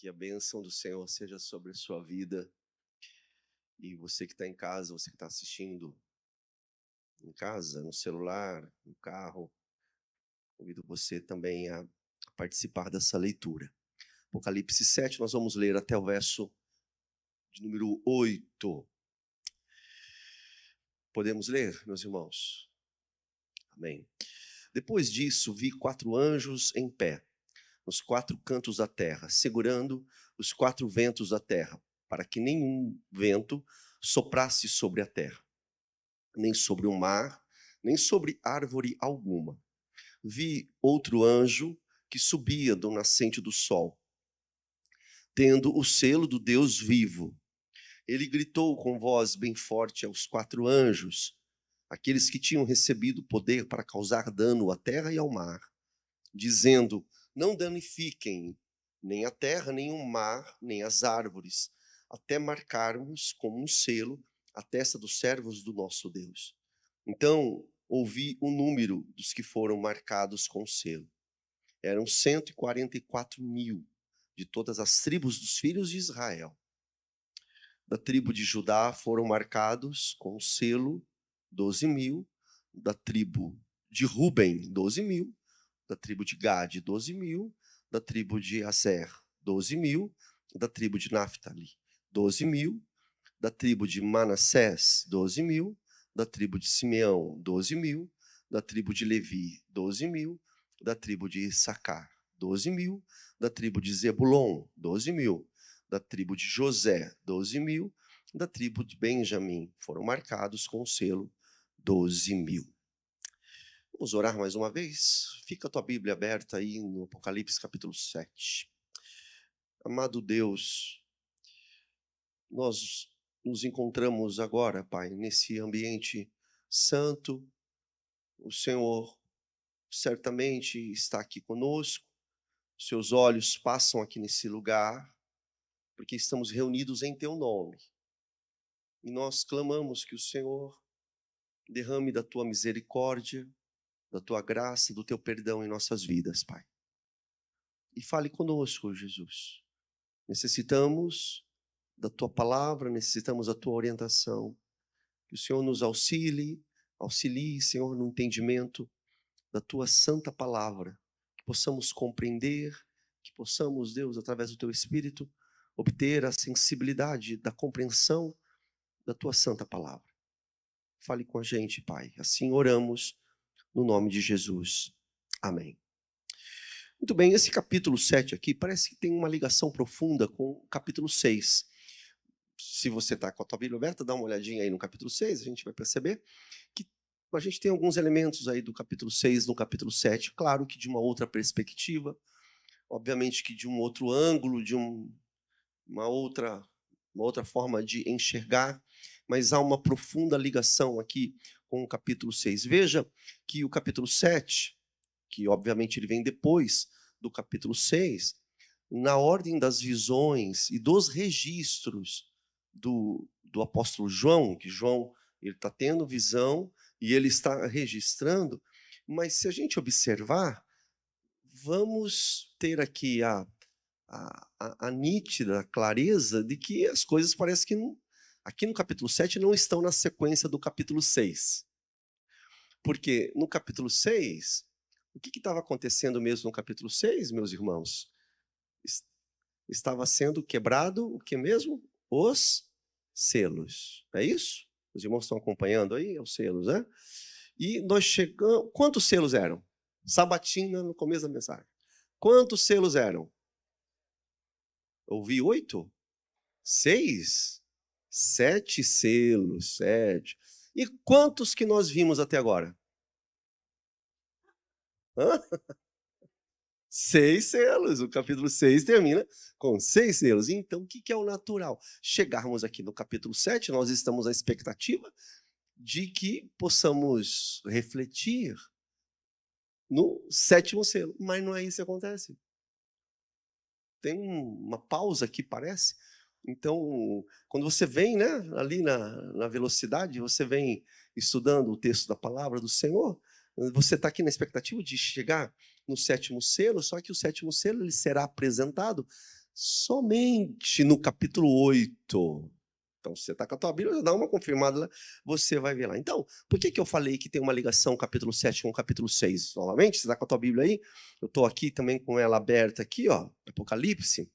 Que a bênção do Senhor seja sobre a sua vida. E você que está em casa, você que está assistindo em casa, no celular, no carro, convido você também a participar dessa leitura. Apocalipse 7, nós vamos ler até o verso de número 8. Podemos ler, meus irmãos? Amém. Depois disso, vi 4 anjos em pé, nos 4 cantos da terra, segurando os 4 ventos da terra, para que nenhum vento soprasse sobre a terra, nem sobre o mar, nem sobre árvore alguma. Vi outro anjo que subia do nascente do sol, tendo o selo do Deus vivo. Ele gritou com voz bem forte aos 4 anjos, aqueles que tinham recebido poder para causar dano à terra e ao mar, dizendo: não danifiquem nem a terra, nem o mar, nem as árvores, até marcarmos com um selo a testa dos servos do nosso Deus. Então ouvi o número dos que foram marcados com o selo. Eram 144.000 de todas as tribos dos filhos de Israel. Da tribo de Judá foram marcados com o selo 12.000, da tribo de Ruben 12.000, da tribo de Gade 12.000, da tribo de Aser 12.000, da tribo de Naphtali 12.000, da tribo de Manassés 12.000, da tribo de Simeão 12.000, da tribo de Levi 12.000, da tribo de Issacar 12.000, da tribo de Zebulon 12.000, da tribo de José 12.000, da tribo de Benjamim foram marcados com o selo 12.000. Vamos orar mais uma vez? Fica a tua Bíblia aberta aí no Apocalipse capítulo 7. Amado Deus, nós nos encontramos agora, Pai, nesse ambiente santo. O Senhor certamente está aqui conosco, seus olhos passam aqui nesse lugar, porque estamos reunidos em Teu nome. E nós clamamos que o Senhor derrame da Tua misericórdia, da Tua graça, do Teu perdão em nossas vidas, Pai. E fale conosco, Jesus. Necessitamos da Tua palavra, necessitamos da Tua orientação. Que o Senhor nos auxilie, Senhor, no entendimento da Tua santa palavra. Que possamos compreender, que possamos, Deus, através do Teu Espírito, obter a sensibilidade da compreensão da Tua santa palavra. Fale com a gente, Pai. Assim oramos no nome de Jesus. Amém. Muito bem, esse capítulo 7 aqui parece que tem uma ligação profunda com o capítulo 6. Se você está com a tua Bíblia aberta, dá uma olhadinha aí no capítulo 6, a gente vai perceber que a gente tem alguns elementos aí do capítulo 6 no capítulo 7, claro que de uma outra perspectiva, obviamente que de um outro ângulo, de uma outra forma de enxergar, mas há uma profunda ligação aqui com o capítulo 6. Veja que o capítulo 7, que obviamente ele vem depois do capítulo 6, na ordem das visões e dos registros do apóstolo João, que João está tendo visão e ele está registrando, mas se a gente observar, vamos ter aqui a nítida clareza de que as coisas parecem que aqui no capítulo 7 não estão na sequência do capítulo 6. Porque no capítulo 6, o que estava acontecendo mesmo no capítulo 6, meus irmãos? Estava sendo quebrado o que mesmo? Os selos. É isso? Os irmãos estão acompanhando aí? Os selos, né? E nós chegamos... Quantos selos eram? Sabatina no começo da mensagem. Quantos selos eram? Ouvi 8? 6? 7 selos, 7. E quantos que nós vimos até agora? Hã? 6 selos. O capítulo 6 termina com 6 selos. Então, o que é o natural? Chegarmos aqui no capítulo 7, nós estamos à expectativa de que possamos refletir no 7º selo. Mas não é isso que acontece. Tem uma pausa aqui, parece. Então, quando você vem, né, ali na velocidade, você vem estudando o texto da palavra do Senhor, você está aqui na expectativa de chegar no 7º selo, só que o 7º selo ele será apresentado somente no capítulo 8. Então, se você está com a tua Bíblia, dá uma confirmada lá, você vai ver lá. Então, por que eu falei que tem uma ligação capítulo 7 com o capítulo 6? Novamente, você está com a tua Bíblia aí? Eu estou aqui também com ela aberta aqui, ó, Apocalipse.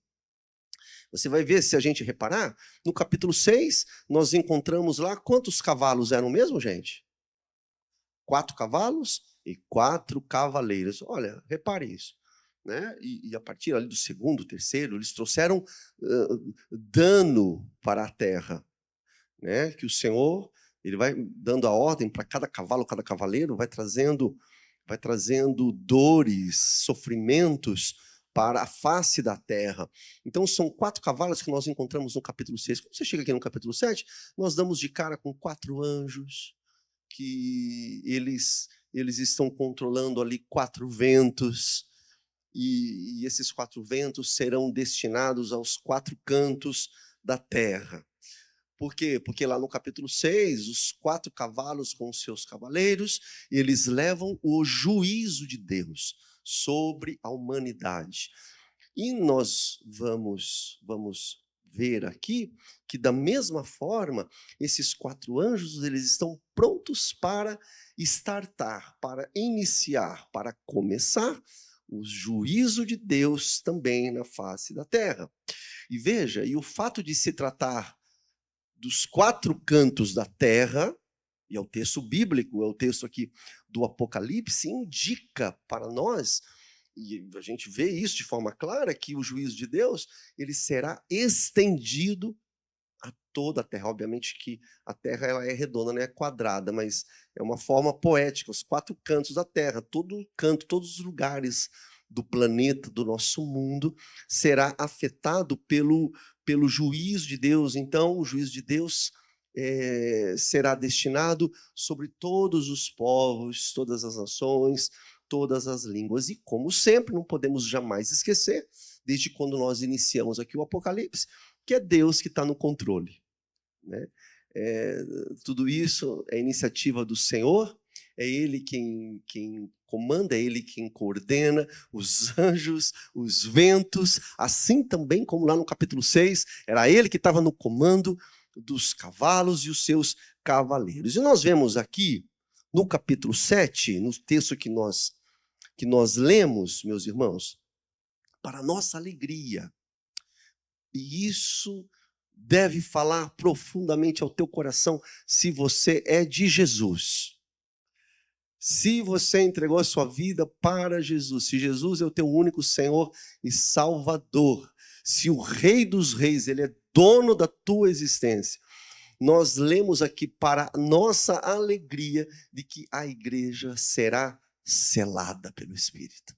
Você vai ver, se a gente reparar, no capítulo 6, nós encontramos lá quantos cavalos eram mesmo, gente? 4 cavalos e 4 cavaleiros. Olha, repare isso. Né? E a partir ali do segundo, terceiro, eles trouxeram dano para a terra, né? Que o Senhor ele vai dando a ordem para cada cavalo, cada cavaleiro, vai trazendo dores, sofrimentos para a face da terra. Então, são 4 cavalos que nós encontramos no capítulo 6. Quando você chega aqui no capítulo 7, nós damos de cara com 4 anjos, que eles estão controlando ali 4 ventos, e esses 4 ventos serão destinados aos 4 cantos da terra. Por quê? Porque lá no capítulo 6, os 4 cavalos com os seus cavaleiros, eles levam o juízo de Deus sobre a humanidade. E nós vamos ver aqui que, da mesma forma, esses 4 anjos, eles estão prontos para startar, para iniciar, para começar o juízo de Deus também na face da terra. E veja, e o fato de se tratar dos 4 cantos da terra, e é o texto bíblico, é o texto aqui do Apocalipse, indica para nós, e a gente vê isso de forma clara, que o juízo de Deus ele será estendido a toda a terra. Obviamente que a terra ela é redonda, não é quadrada, mas é uma forma poética, os 4 cantos da terra, todo canto, todos os lugares do planeta, do nosso mundo, será afetado pelo juízo de Deus. Então, o juízo de Deus será destinado sobre todos os povos, todas as nações, todas as línguas. E, como sempre, não podemos jamais esquecer, desde quando nós iniciamos aqui o Apocalipse, que é Deus que está no controle. Né? Tudo isso é iniciativa do Senhor, é Ele quem comanda, é Ele quem coordena os anjos, os ventos, assim também como lá no capítulo 6, era Ele que estava no comando dos cavalos e os seus cavaleiros. E nós vemos aqui, no capítulo 7, no texto que nós lemos, meus irmãos, para nossa alegria, e isso deve falar profundamente ao teu coração se você é de Jesus. Se você entregou a sua vida para Jesus, se Jesus é o teu único Senhor e Salvador, se o Rei dos Reis, ele é dono da tua existência, nós lemos aqui para nossa alegria de que a igreja será selada pelo Espírito.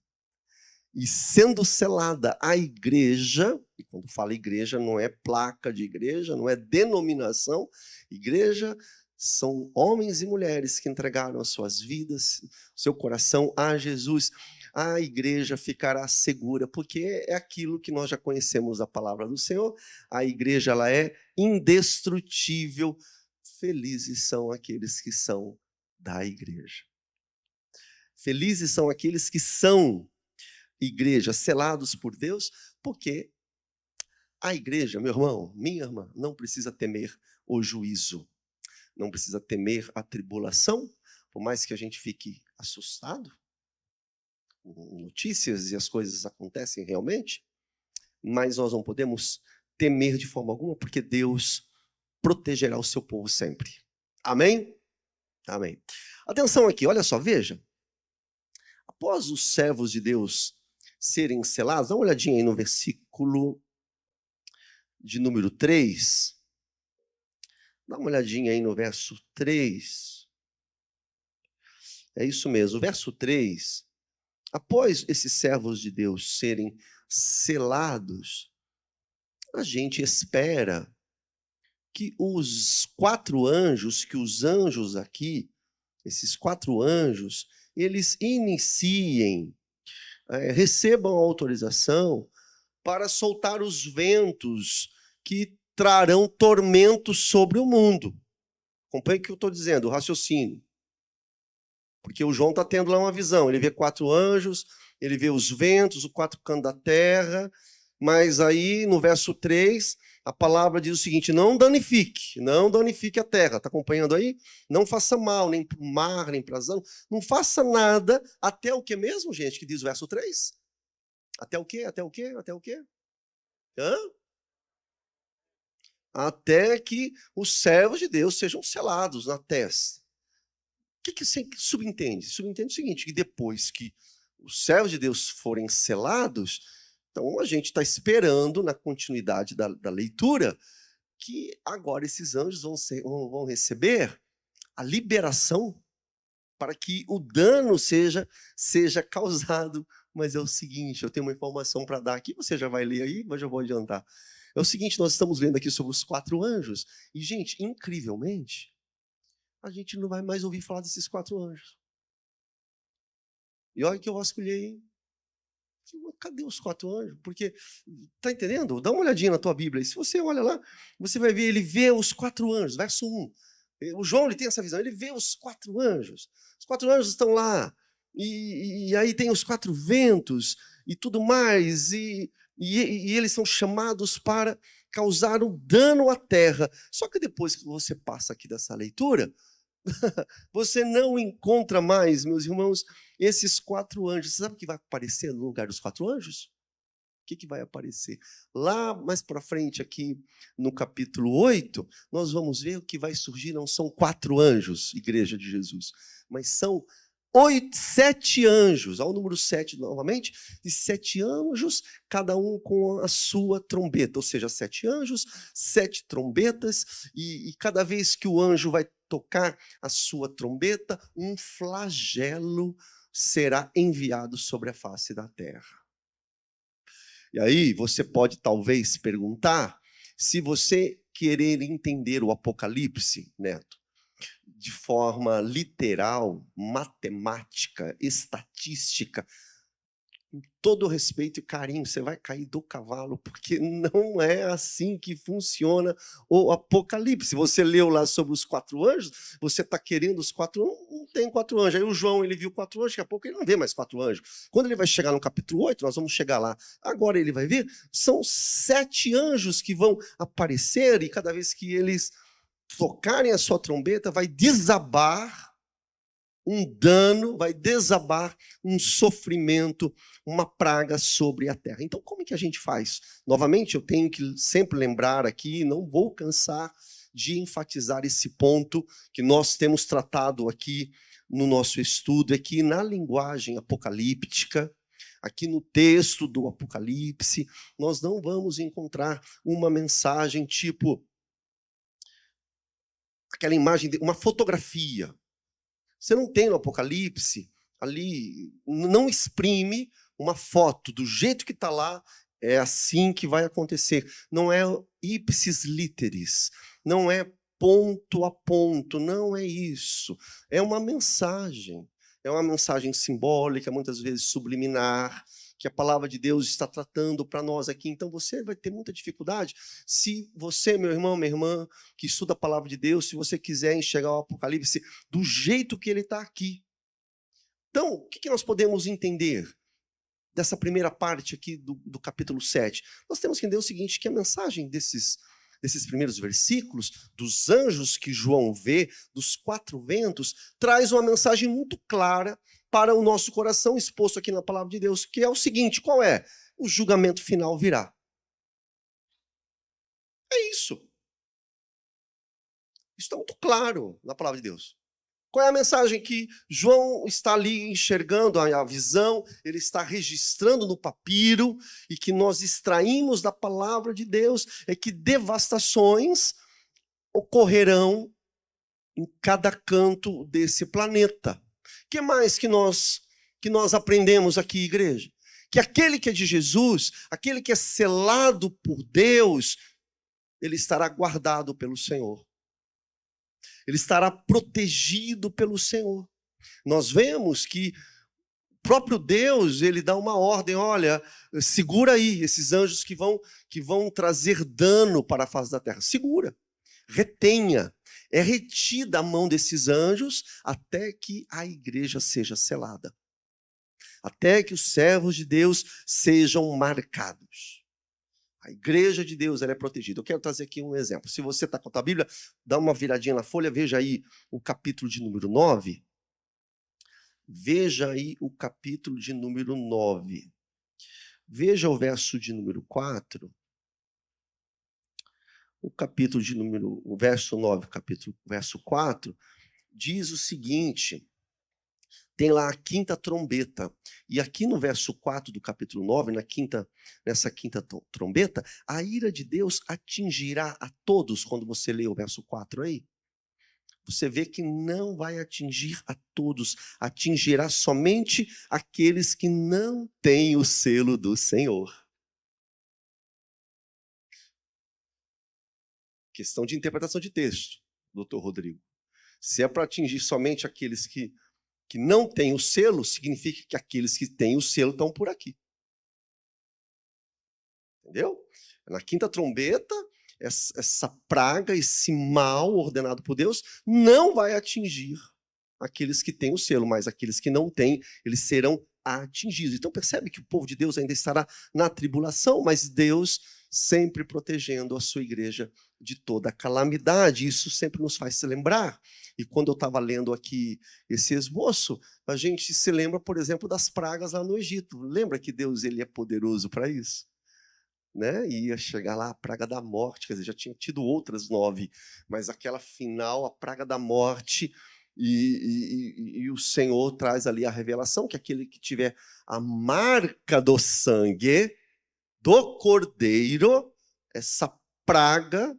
E sendo selada a igreja, e quando fala igreja não é placa de igreja, não é denominação, igreja são homens e mulheres que entregaram as suas vidas, seu coração a Jesus. A igreja ficará segura, porque é aquilo que nós já conhecemos da palavra do Senhor. A igreja ela é indestrutível. Felizes são aqueles que são da igreja. Felizes são aqueles que são igreja, selados por Deus, porque a igreja, meu irmão, minha irmã, não precisa temer o juízo, não precisa temer a tribulação, por mais que a gente fique assustado com notícias e as coisas acontecem realmente, mas nós não podemos temer de forma alguma, porque Deus protegerá o seu povo sempre. Amém? Amém. Atenção aqui, olha só, veja. Após os servos de Deus serem selados, dá uma olhadinha aí no versículo de número 3. Dá uma olhadinha aí no verso 3. É isso mesmo, o verso 3. Após esses servos de Deus serem selados, a gente espera que os 4 anjos, que os anjos aqui, esses 4 anjos, eles iniciem, recebam autorização para soltar os ventos que trarão tormentos sobre o mundo. Acompanhe o que eu estou dizendo, o raciocínio. Porque o João está tendo lá uma visão, ele vê 4 anjos, ele vê os ventos, os 4 cantos da terra, Mas aí, no verso 3, a palavra diz o seguinte: não danifique a terra. Está acompanhando aí? Não faça mal, nem para o mar, nem para as aves. Não faça nada até o que mesmo, gente, que diz o verso 3? Até o quê? Até o quê? Até o quê? Hã? Até que os servos de Deus sejam selados na testa. O que você subentende? Subentende o seguinte, que depois que os servos de Deus forem selados, então a gente está esperando, na continuidade da leitura, que agora esses anjos vão receber a liberação para que o dano seja causado. Mas é o seguinte, eu tenho uma informação para dar aqui, você já vai ler aí, mas eu vou adiantar. É o seguinte, nós estamos lendo aqui sobre os 4 anjos, e, gente, incrivelmente, a gente não vai mais ouvir falar desses 4 anjos. E olha que eu vasculhei, cadê os 4 anjos? Porque, tá entendendo? Dá uma olhadinha na tua Bíblia, e se você olha lá, você vai ver, ele vê os 4 anjos, verso 1. O João, ele tem essa visão, ele vê os 4 anjos. Os 4 anjos estão lá, e aí tem os 4 ventos, e tudo mais, e eles são chamados para causar um dano à terra. Só que depois que você passa aqui dessa leitura, você não encontra mais, meus irmãos, esses 4 anjos. Você sabe o que vai aparecer no lugar dos 4 anjos? O que vai aparecer? Lá mais para frente, aqui no capítulo 8, nós vamos ver o que vai surgir. Não são 4 anjos, Igreja de Jesus, mas são 7 anjos, ao número 7 novamente, e 7 anjos, cada um com a sua trombeta, ou seja, 7 anjos, 7 trombetas, e cada vez que o anjo vai tocar a sua trombeta, um flagelo será enviado sobre a face da terra. E aí você pode talvez perguntar, se você querer entender o Apocalipse, Neto, de forma literal, matemática, estatística, com todo respeito e carinho, você vai cair do cavalo, porque não é assim que funciona o Apocalipse. Você leu lá sobre os 4 anjos, você está querendo os 4 anjos, não tem 4 anjos. Aí o João, ele viu 4 anjos, daqui a pouco ele não vê mais 4 anjos. Quando ele vai chegar no capítulo 8, nós vamos chegar lá. Agora ele vai ver, são 7 anjos que vão aparecer, e cada vez que eles tocarem a sua trombeta, vai desabar um dano, vai desabar um sofrimento, uma praga sobre a terra. Então, como é que a gente faz? Novamente, eu tenho que sempre lembrar aqui, não vou cansar de enfatizar esse ponto que nós temos tratado aqui no nosso estudo, é que na linguagem apocalíptica, aqui no texto do Apocalipse, nós não vamos encontrar uma mensagem tipo aquela imagem, uma fotografia. Você não tem no Apocalipse, ali, não exprime uma foto do jeito que está lá, é assim que vai acontecer. Não é ipsis literis, não é ponto a ponto, não é isso. É uma mensagem simbólica, muitas vezes subliminar, que a palavra de Deus está tratando para nós aqui. Então você vai ter muita dificuldade se você, meu irmão, minha irmã, que estuda a palavra de Deus, se você quiser enxergar o Apocalipse do jeito que ele está aqui. Então, o que nós podemos entender dessa primeira parte aqui do capítulo 7? Nós temos que entender o seguinte, que a mensagem desses primeiros versículos, dos anjos que João vê, dos 4 ventos, traz uma mensagem muito clara para o nosso coração, exposto aqui na palavra de Deus, que é o seguinte, qual é? O julgamento final virá. É isso. Isso está muito claro na palavra de Deus. Qual é a mensagem que João está ali enxergando, a visão, ele está registrando no papiro, e que nós extraímos da palavra de Deus, é que devastações ocorrerão em cada canto desse planeta. O que mais que nós aprendemos aqui, igreja? Que aquele que é de Jesus, aquele que é selado por Deus, ele estará guardado pelo Senhor. Ele estará protegido pelo Senhor. Nós vemos que o próprio Deus, ele dá uma ordem, olha, segura aí esses anjos que vão trazer dano para a face da terra. Segura, retenha. É retida a mão desses anjos até que a igreja seja selada. Até que os servos de Deus sejam marcados. A igreja de Deus, ela é protegida. Eu quero trazer aqui um exemplo. Se você está com a tua Bíblia, dá uma viradinha na folha, veja aí o capítulo de número 9. Veja aí o capítulo de número 9. Veja o verso de número 4. O verso 9, verso 4, diz o seguinte, tem lá a quinta trombeta, e aqui no verso 4 do capítulo 9, nessa quinta trombeta, a ira de Deus atingirá a todos, quando você lê o verso 4 aí, você vê que não vai atingir a todos, atingirá somente aqueles que não têm o selo do Senhor. Questão de interpretação de texto, doutor Rodrigo. Se é para atingir somente aqueles que não têm o selo, significa que aqueles que têm o selo estão por aqui. Entendeu? Na quinta trombeta, essa praga, esse mal ordenado por Deus, não vai atingir aqueles que têm o selo, mas aqueles que não têm, eles serão atingidos. Então percebe que o povo de Deus ainda estará na tribulação, mas Deus sempre protegendo a sua igreja de toda calamidade. Isso sempre nos faz se lembrar. E quando eu estava lendo aqui esse esboço, a gente se lembra, por exemplo, das pragas lá no Egito. Lembra que Deus ele é poderoso para isso? Né? E ia chegar lá a praga da morte, quer dizer, já tinha tido outras 9, mas aquela final, a praga da morte, e o Senhor traz ali a revelação que aquele que tiver a marca do sangue do Cordeiro, essa praga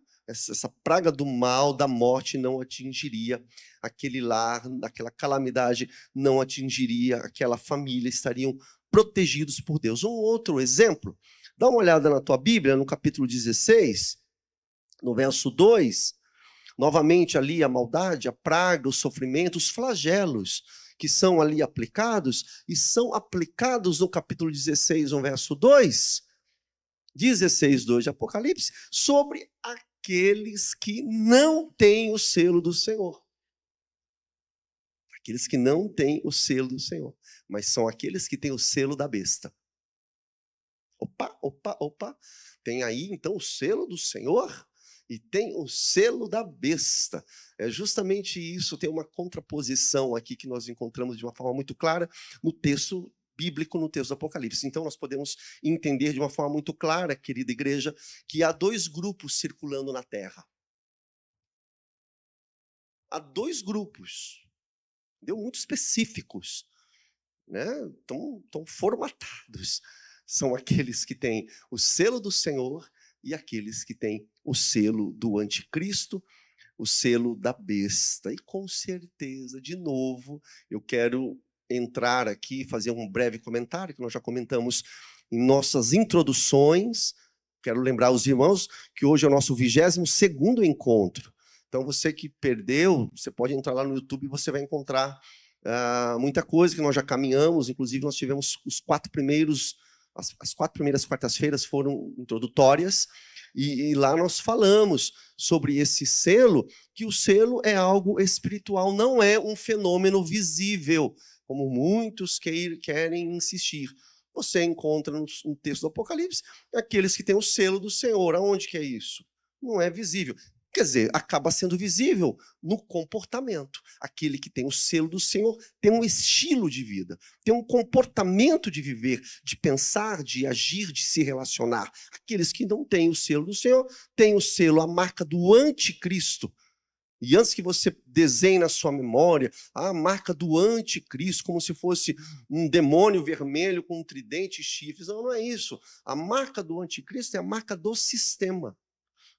do mal, da morte não atingiria aquele lar, aquela calamidade não atingiria aquela família, estariam protegidos por Deus. Um outro exemplo, dá uma olhada na tua Bíblia, no capítulo 16, no verso 2, novamente ali a maldade, a praga, o sofrimento, os flagelos que são ali aplicados, e são aplicados no capítulo 16, no verso 2, 16:2 de Apocalipse, sobre aqueles que não têm o selo do Senhor. Aqueles que não têm o selo do Senhor, mas são aqueles que têm o selo da besta. Opa, tem aí então o selo do Senhor e tem o selo da besta. É justamente isso, tem uma contraposição aqui que nós encontramos de uma forma muito clara no texto bíblico, no texto do Apocalipse. Então nós podemos entender de uma forma muito clara, querida igreja, que há dois grupos circulando na Terra. Há dois grupos, muito específicos, né? Estão formatados. São aqueles que têm o selo do Senhor e aqueles que têm o selo do anticristo, o selo da besta. E com certeza, de novo, eu quero entrar aqui e fazer um breve comentário, que nós já comentamos em nossas introduções. Quero lembrar os irmãos que hoje é o nosso 22º encontro. Então, você que perdeu, você pode entrar lá no YouTube e você vai encontrar muita coisa que nós já caminhamos. Inclusive, nós tivemos as 4 primeiras quartas-feiras foram introdutórias, e lá nós falamos sobre esse selo, que o selo é algo espiritual, não é um fenômeno visível, como muitos querem insistir. Você encontra no texto do Apocalipse aqueles que têm o selo do Senhor. Aonde que é isso? Não é visível. Quer dizer, acaba sendo visível no comportamento. Aquele que tem o selo do Senhor tem um estilo de vida, tem um comportamento de viver, de pensar, de agir, de se relacionar. Aqueles que não têm o selo do Senhor têm o selo, a marca do anticristo. E antes que você desenhe na sua memória a marca do anticristo, como se fosse um demônio vermelho com um tridente e chifres, não é isso. A marca do anticristo é a marca do sistema.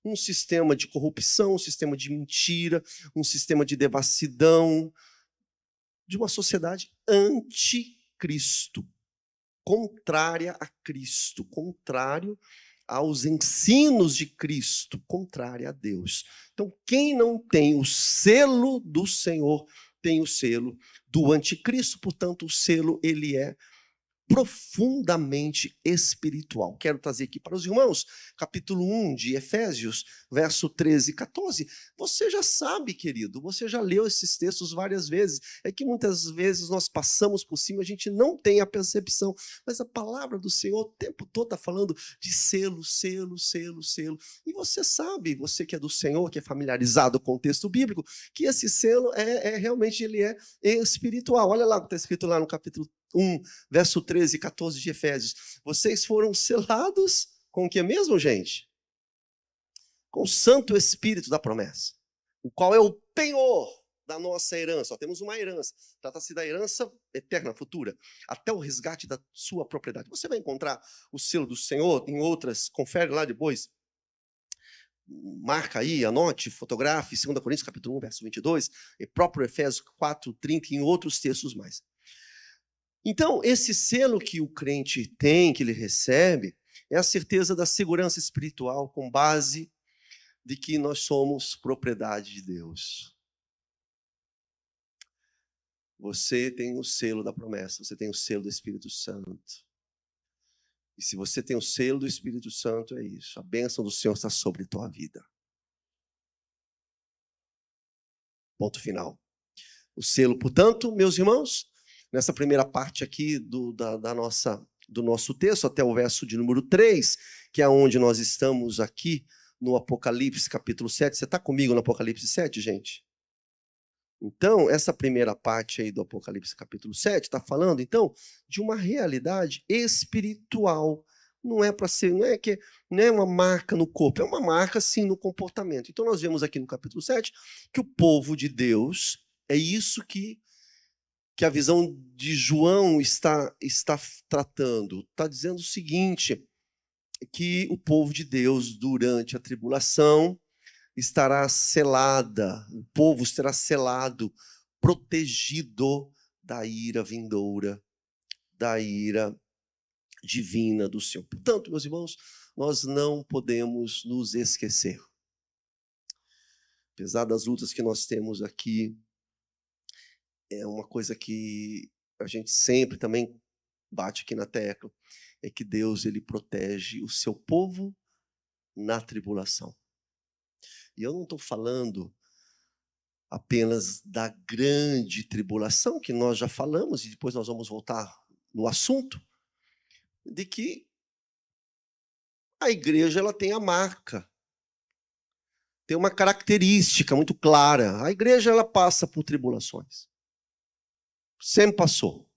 Um sistema de corrupção, um sistema de mentira, um sistema de devassidão, de uma sociedade anticristo, contrária a Cristo, contrário aos ensinos de Cristo, contrária a Deus. Então, quem não tem o selo do Senhor, tem o selo do anticristo, portanto, o selo ele é profundamente espiritual. Quero trazer aqui para os irmãos, capítulo 1 de Efésios, verso 13 e 14. Você já sabe, querido, você já leu esses textos várias vezes. É que muitas vezes nós passamos por cima, a gente não tem a percepção, mas a palavra do Senhor o tempo todo está falando de selo, selo, selo, selo. E você sabe, você que é do Senhor, que é familiarizado com o texto bíblico, que esse selo realmente ele é espiritual. Olha lá o que está escrito lá no capítulo 1, verso 13 e 14 de Efésios. Vocês foram selados com o que mesmo, gente? Com o Santo Espírito da promessa, o qual é o penhor da nossa herança. Só temos uma herança. Trata-se da herança eterna, futura, até o resgate da sua propriedade. Você vai encontrar o selo do Senhor em outras, confere lá depois. Marca aí, anote, fotografe, 2 Coríntios capítulo 1, verso 22, e próprio Efésios 4, 30 e em outros textos mais. Então, esse selo que o crente tem, que ele recebe, é a certeza da segurança espiritual com base de que nós somos propriedade de Deus. Você tem o selo da promessa, você tem o selo do Espírito Santo. E se você tem o selo do Espírito Santo, é isso. A bênção do Senhor está sobre a tua vida. Ponto final. O selo, portanto, meus irmãos, nessa primeira parte aqui do nosso texto, até o verso de número 3, que é onde nós estamos aqui no Apocalipse, capítulo 7. Você está comigo no Apocalipse 7, gente? Então, essa primeira parte aí do Apocalipse, capítulo 7, está falando, então, de uma realidade espiritual. Não é para ser, não é uma marca no corpo, é uma marca, sim, no comportamento. Então, nós vemos aqui no capítulo 7 que o povo de Deus, é isso que a visão de João está tratando. Está dizendo o seguinte, que o povo de Deus, durante a tribulação, estará selada, o povo estará selado, protegido da ira vindoura, da ira divina do Senhor. Portanto, meus irmãos, nós não podemos nos esquecer. Apesar das lutas que nós temos aqui, é uma coisa que a gente sempre também bate aqui na tecla, é que Deus ele protege o seu povo na tribulação. E eu não estou falando apenas da grande tribulação, que nós já falamos, e depois nós vamos voltar no assunto, de que a igreja ela tem a marca, tem uma característica muito clara. A igreja ela passa por tribulações. Sempre passou.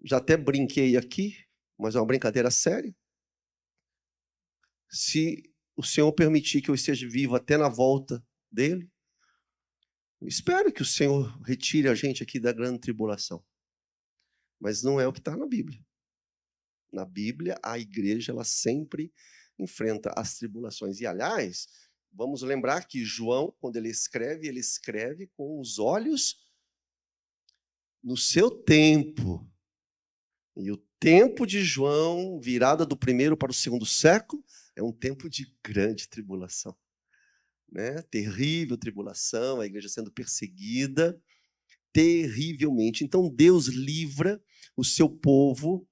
Já até brinquei aqui, mas é uma brincadeira séria. Se o Senhor permitir que eu esteja vivo até na volta dele, eu espero que o Senhor retire a gente aqui da grande tribulação. Mas não é o que está na Bíblia. Na Bíblia, a igreja ela sempre enfrenta as tribulações. E, aliás, vamos lembrar que João, quando ele escreve com os olhos no seu tempo. E o tempo de João, virada do primeiro para o segundo século, é um tempo de grande tribulação. Né? Terrível tribulação, a igreja sendo perseguida terrivelmente. Então, Deus livra o seu povo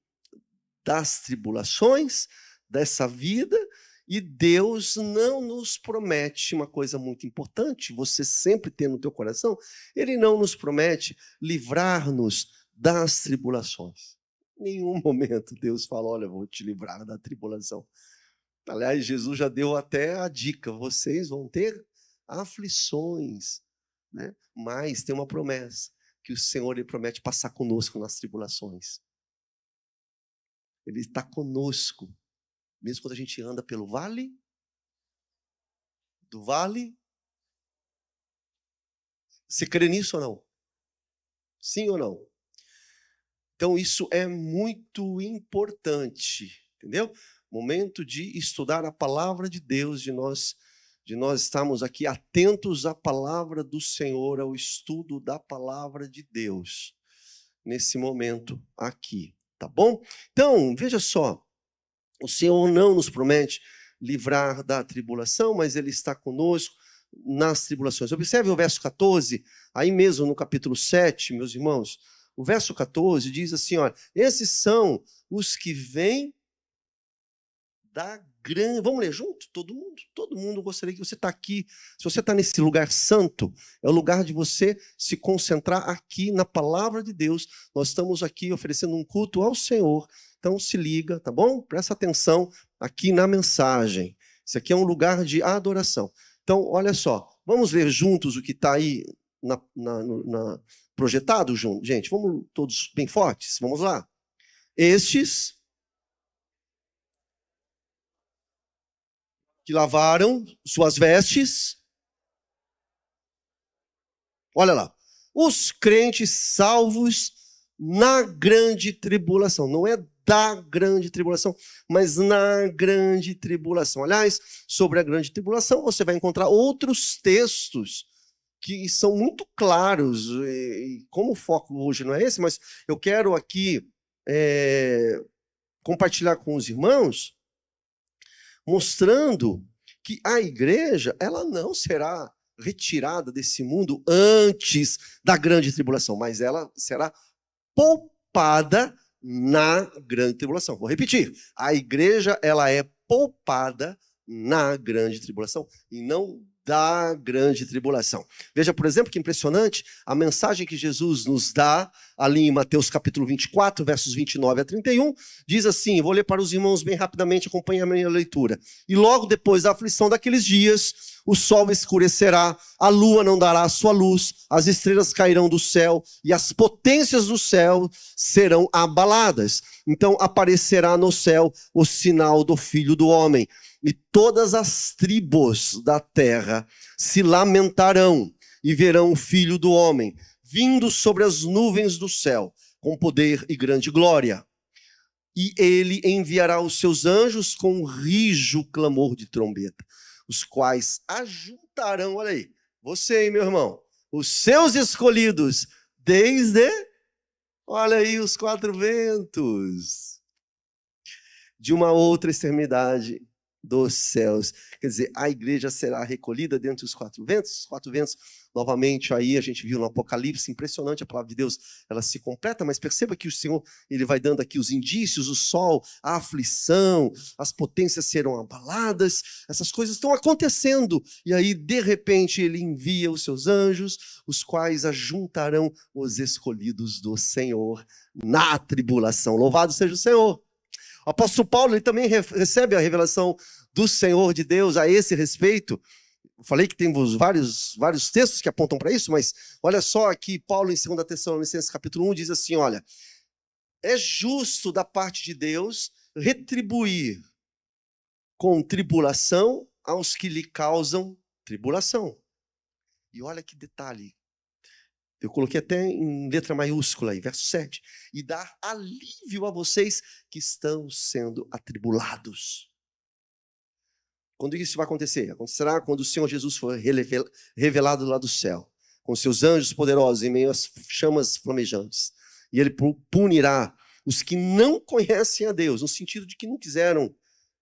das tribulações dessa vida, e Deus não nos promete uma coisa muito importante, você sempre tem no teu coração, ele não nos promete livrar-nos das tribulações. Em nenhum momento Deus fala, olha, vou te livrar da tribulação. Aliás, Jesus já deu até a dica, vocês vão ter aflições, né? Mas tem uma promessa, que o Senhor ele promete passar conosco nas tribulações. Ele está conosco, mesmo quando a gente anda pelo vale, do vale. Você crê nisso ou não? Sim ou não? Então isso é muito importante, entendeu? Momento de estudar a palavra de Deus, de nós estarmos aqui atentos à palavra do Senhor, ao estudo da palavra de Deus, nesse momento aqui, tá bom? Então, veja só, o Senhor não nos promete livrar da tribulação, mas Ele está conosco nas tribulações. Observe o verso 14, aí mesmo no capítulo 7, meus irmãos, O verso 14 diz assim, olha, esses são os que vêm da grande... Vamos ler junto? Todo mundo gostaria que você está aqui. Se você está nesse lugar santo, é o lugar de você se concentrar aqui na palavra de Deus. Nós estamos aqui oferecendo um culto ao Senhor. Então se liga, tá bom? Presta atenção aqui na mensagem. Isso aqui é um lugar de adoração. Então, olha só, vamos ler juntos o que está aí projetado, gente? Vamos todos bem fortes? Vamos lá. Estes que lavaram suas vestes. Olha lá. Os crentes salvos na grande tribulação. Não é da grande tribulação, mas na grande tribulação. Aliás, sobre a grande tribulação, você vai encontrar outros textos que são muito claros. E como o foco hoje não é esse, mas eu quero aqui compartilhar com os irmãos, mostrando que a igreja ela não será retirada desse mundo antes da grande tribulação, mas ela será poupada na grande tribulação. Vou repetir, a igreja ela é poupada na grande tribulação e não da grande tribulação. Veja, por exemplo, que impressionante a mensagem que Jesus nos dá ali em Mateus capítulo 24, versos 29 a 31, diz assim, vou ler para os irmãos bem rapidamente, acompanhe a minha leitura. E logo depois da aflição daqueles dias, o sol escurecerá, a lua não dará a sua luz, as estrelas cairão do céu e as potências do céu serão abaladas. Então aparecerá no céu o sinal do Filho do Homem. E todas as tribos da terra se lamentarão e verão o Filho do Homem vindo sobre as nuvens do céu, com poder e grande glória. E ele enviará os seus anjos com um rijo clamor de trombeta, os quais ajuntarão, olha aí, você, meu irmão, os seus escolhidos, desde, olha aí, os quatro ventos, de uma outra extremidade dos céus. Quer dizer, a igreja será recolhida dentre os quatro ventos. Os quatro ventos, novamente, aí a gente viu no Apocalipse, impressionante, a palavra de Deus, ela se completa, mas perceba que o Senhor, ele vai dando aqui os indícios, o sol, a aflição, as potências serão abaladas, essas coisas estão acontecendo, e aí, de repente, ele envia os seus anjos, os quais ajuntarão os escolhidos do Senhor na tribulação. Louvado seja o Senhor! O apóstolo Paulo ele também recebe a revelação do Senhor de Deus a esse respeito. Eu falei que temos vários textos que apontam para isso, mas olha só aqui, Paulo em 2 Tessalonicenses capítulo 1 diz assim, olha, é justo da parte de Deus retribuir com tribulação aos que lhe causam tribulação. E olha que detalhe, eu coloquei até em letra maiúscula aí, verso 7. E dar alívio a vocês que estão sendo atribulados. Quando isso vai acontecer? Acontecerá quando o Senhor Jesus for revelado lá do céu, com seus anjos poderosos em meio às chamas flamejantes. E ele punirá os que não conhecem a Deus, no sentido de que não quiseram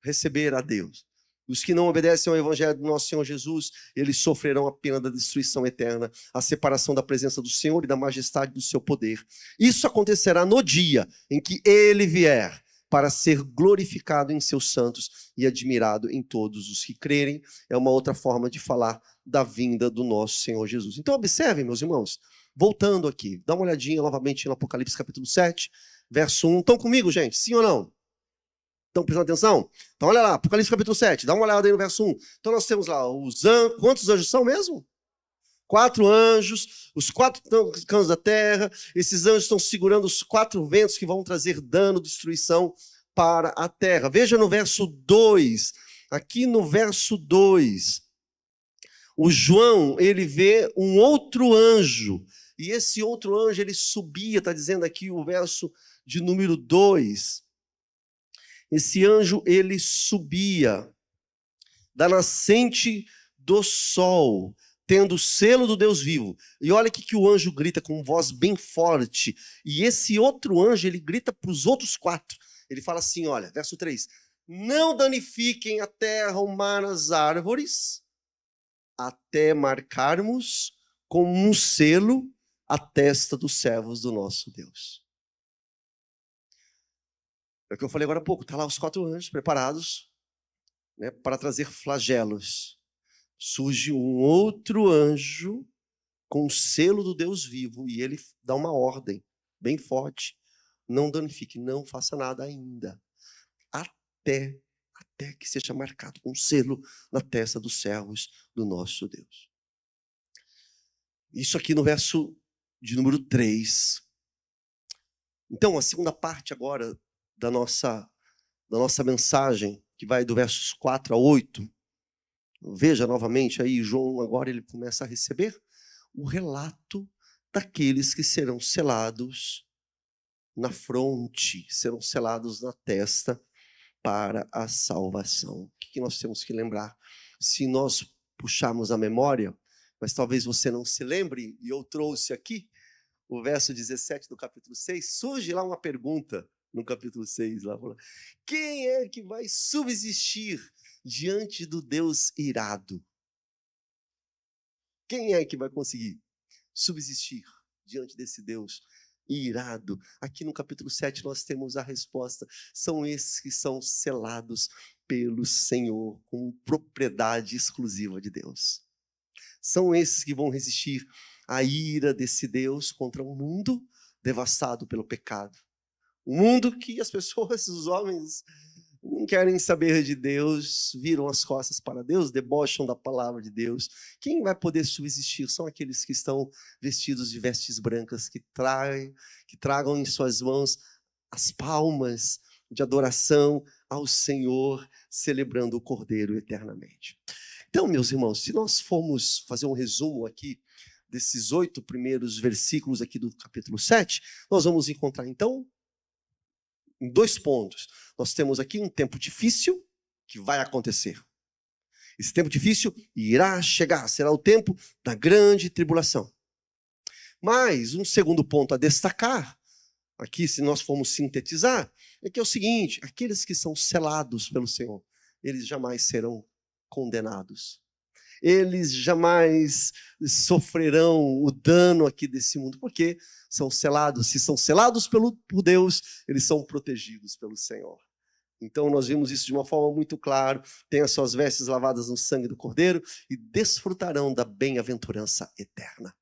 receber a Deus. Os que não obedecem ao evangelho do nosso Senhor Jesus, eles sofrerão a pena da destruição eterna, a separação da presença do Senhor e da majestade do seu poder. Isso acontecerá no dia em que ele vier para ser glorificado em seus santos e admirado em todos os que crerem. É uma outra forma de falar da vinda do nosso Senhor Jesus. Então observem, meus irmãos, voltando aqui, dá uma olhadinha novamente no Apocalipse capítulo 7, verso 1. Estão comigo, gente? Sim ou não? Estão prestando atenção? Então olha lá, Apocalipse capítulo 7, dá uma olhada aí no verso 1. Então nós temos lá os anjos, quantos anjos são mesmo? 4 anjos, os 4 cantos da terra, esses anjos estão segurando os 4 ventos que vão trazer dano, destruição para a terra. Veja no verso 2, aqui no verso 2, o João, ele vê um outro anjo, e esse outro anjo, ele subia, está dizendo aqui o verso de número 2, esse anjo, ele subia da nascente do sol, tendo o selo do Deus vivo. E olha que o anjo grita com voz bem forte. E esse outro anjo, ele grita para os outros 4. Ele fala assim, olha, verso 3. Não danifiquem a terra, o mar, as árvores, até marcarmos com um selo a testa dos servos do nosso Deus. É o que eu falei agora há pouco, está lá os 4 anjos preparados, né, para trazer flagelos. Surge um outro anjo com o selo do Deus vivo e ele dá uma ordem bem forte: não danifique, não faça nada ainda, até que seja marcado com um selo na testa dos servos do nosso Deus. Isso aqui no verso de número 3. Então, a segunda parte agora da nossa mensagem, que vai do versos 4 a 8, veja novamente aí, João agora ele começa a receber o relato daqueles que serão selados na fronte, serão selados na testa para a salvação. O que nós temos que lembrar? Se nós puxarmos a memória, mas talvez você não se lembre, e eu trouxe aqui o verso 17 do capítulo 6, surge lá uma pergunta no capítulo 6, lá, quem é que vai subsistir diante do Deus irado? Quem é que vai conseguir subsistir diante desse Deus irado? Aqui no capítulo 7 nós temos a resposta: são esses que são selados pelo Senhor com propriedade exclusiva de Deus. São esses que vão resistir à ira desse Deus contra um mundo devastado pelo pecado. Um mundo que as pessoas, os homens, não querem saber de Deus, viram as costas para Deus, debocham da palavra de Deus. Quem vai poder subsistir são aqueles que estão vestidos de vestes brancas, que tragam em suas mãos as palmas de adoração ao Senhor, celebrando o Cordeiro eternamente. Então, meus irmãos, se nós formos fazer um resumo aqui desses 8 primeiros versículos aqui do capítulo 7, nós vamos encontrar, então, em 2 pontos. Nós temos aqui um tempo difícil que vai acontecer. Esse tempo difícil irá chegar, será o tempo da grande tribulação. Mas um segundo ponto a destacar, aqui se nós formos sintetizar, é que é o seguinte: aqueles que são selados pelo Senhor, eles jamais serão condenados. Eles jamais sofrerão o dano aqui desse mundo, porque são selados. Se são selados por Deus, eles são protegidos pelo Senhor. Então nós vimos isso de uma forma muito clara: tem as suas vestes lavadas no sangue do Cordeiro e desfrutarão da bem-aventurança eterna.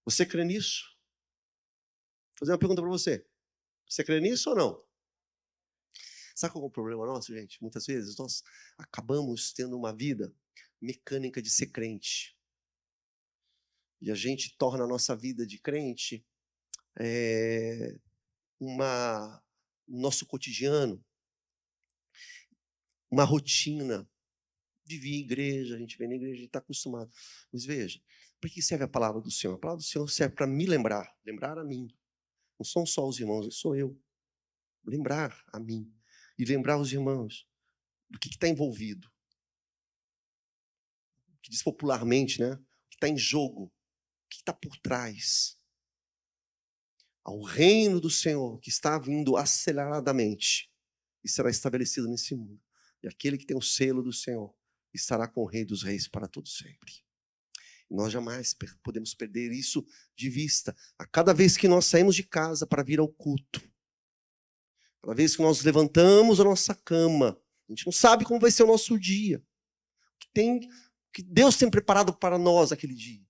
Você crê nisso? Vou fazer uma pergunta para você. Você crê nisso ou não? Sabe qual é o problema nosso, gente? Muitas vezes nós acabamos tendo uma vida mecânica de ser crente. E a gente torna a nossa vida de crente nosso cotidiano, uma rotina de vir à igreja. A gente vem na igreja, a gente está acostumado. Mas veja, para que serve a palavra do Senhor? A palavra do Senhor serve para me lembrar a mim. Não são só os irmãos, sou eu. Lembrar a mim e lembrar os irmãos do que está envolvido. O que diz popularmente, né? O que está em jogo, o que está por trás. Ao reino do Senhor que está vindo aceleradamente e será estabelecido nesse mundo. E aquele que tem o selo do Senhor estará com o Rei dos Reis para todo sempre. E nós jamais podemos perder isso de vista. A cada vez que nós saímos de casa para vir ao culto, cada vez que nós levantamos a nossa cama, a gente não sabe como vai ser o nosso dia. Que Deus tem preparado para nós aquele dia.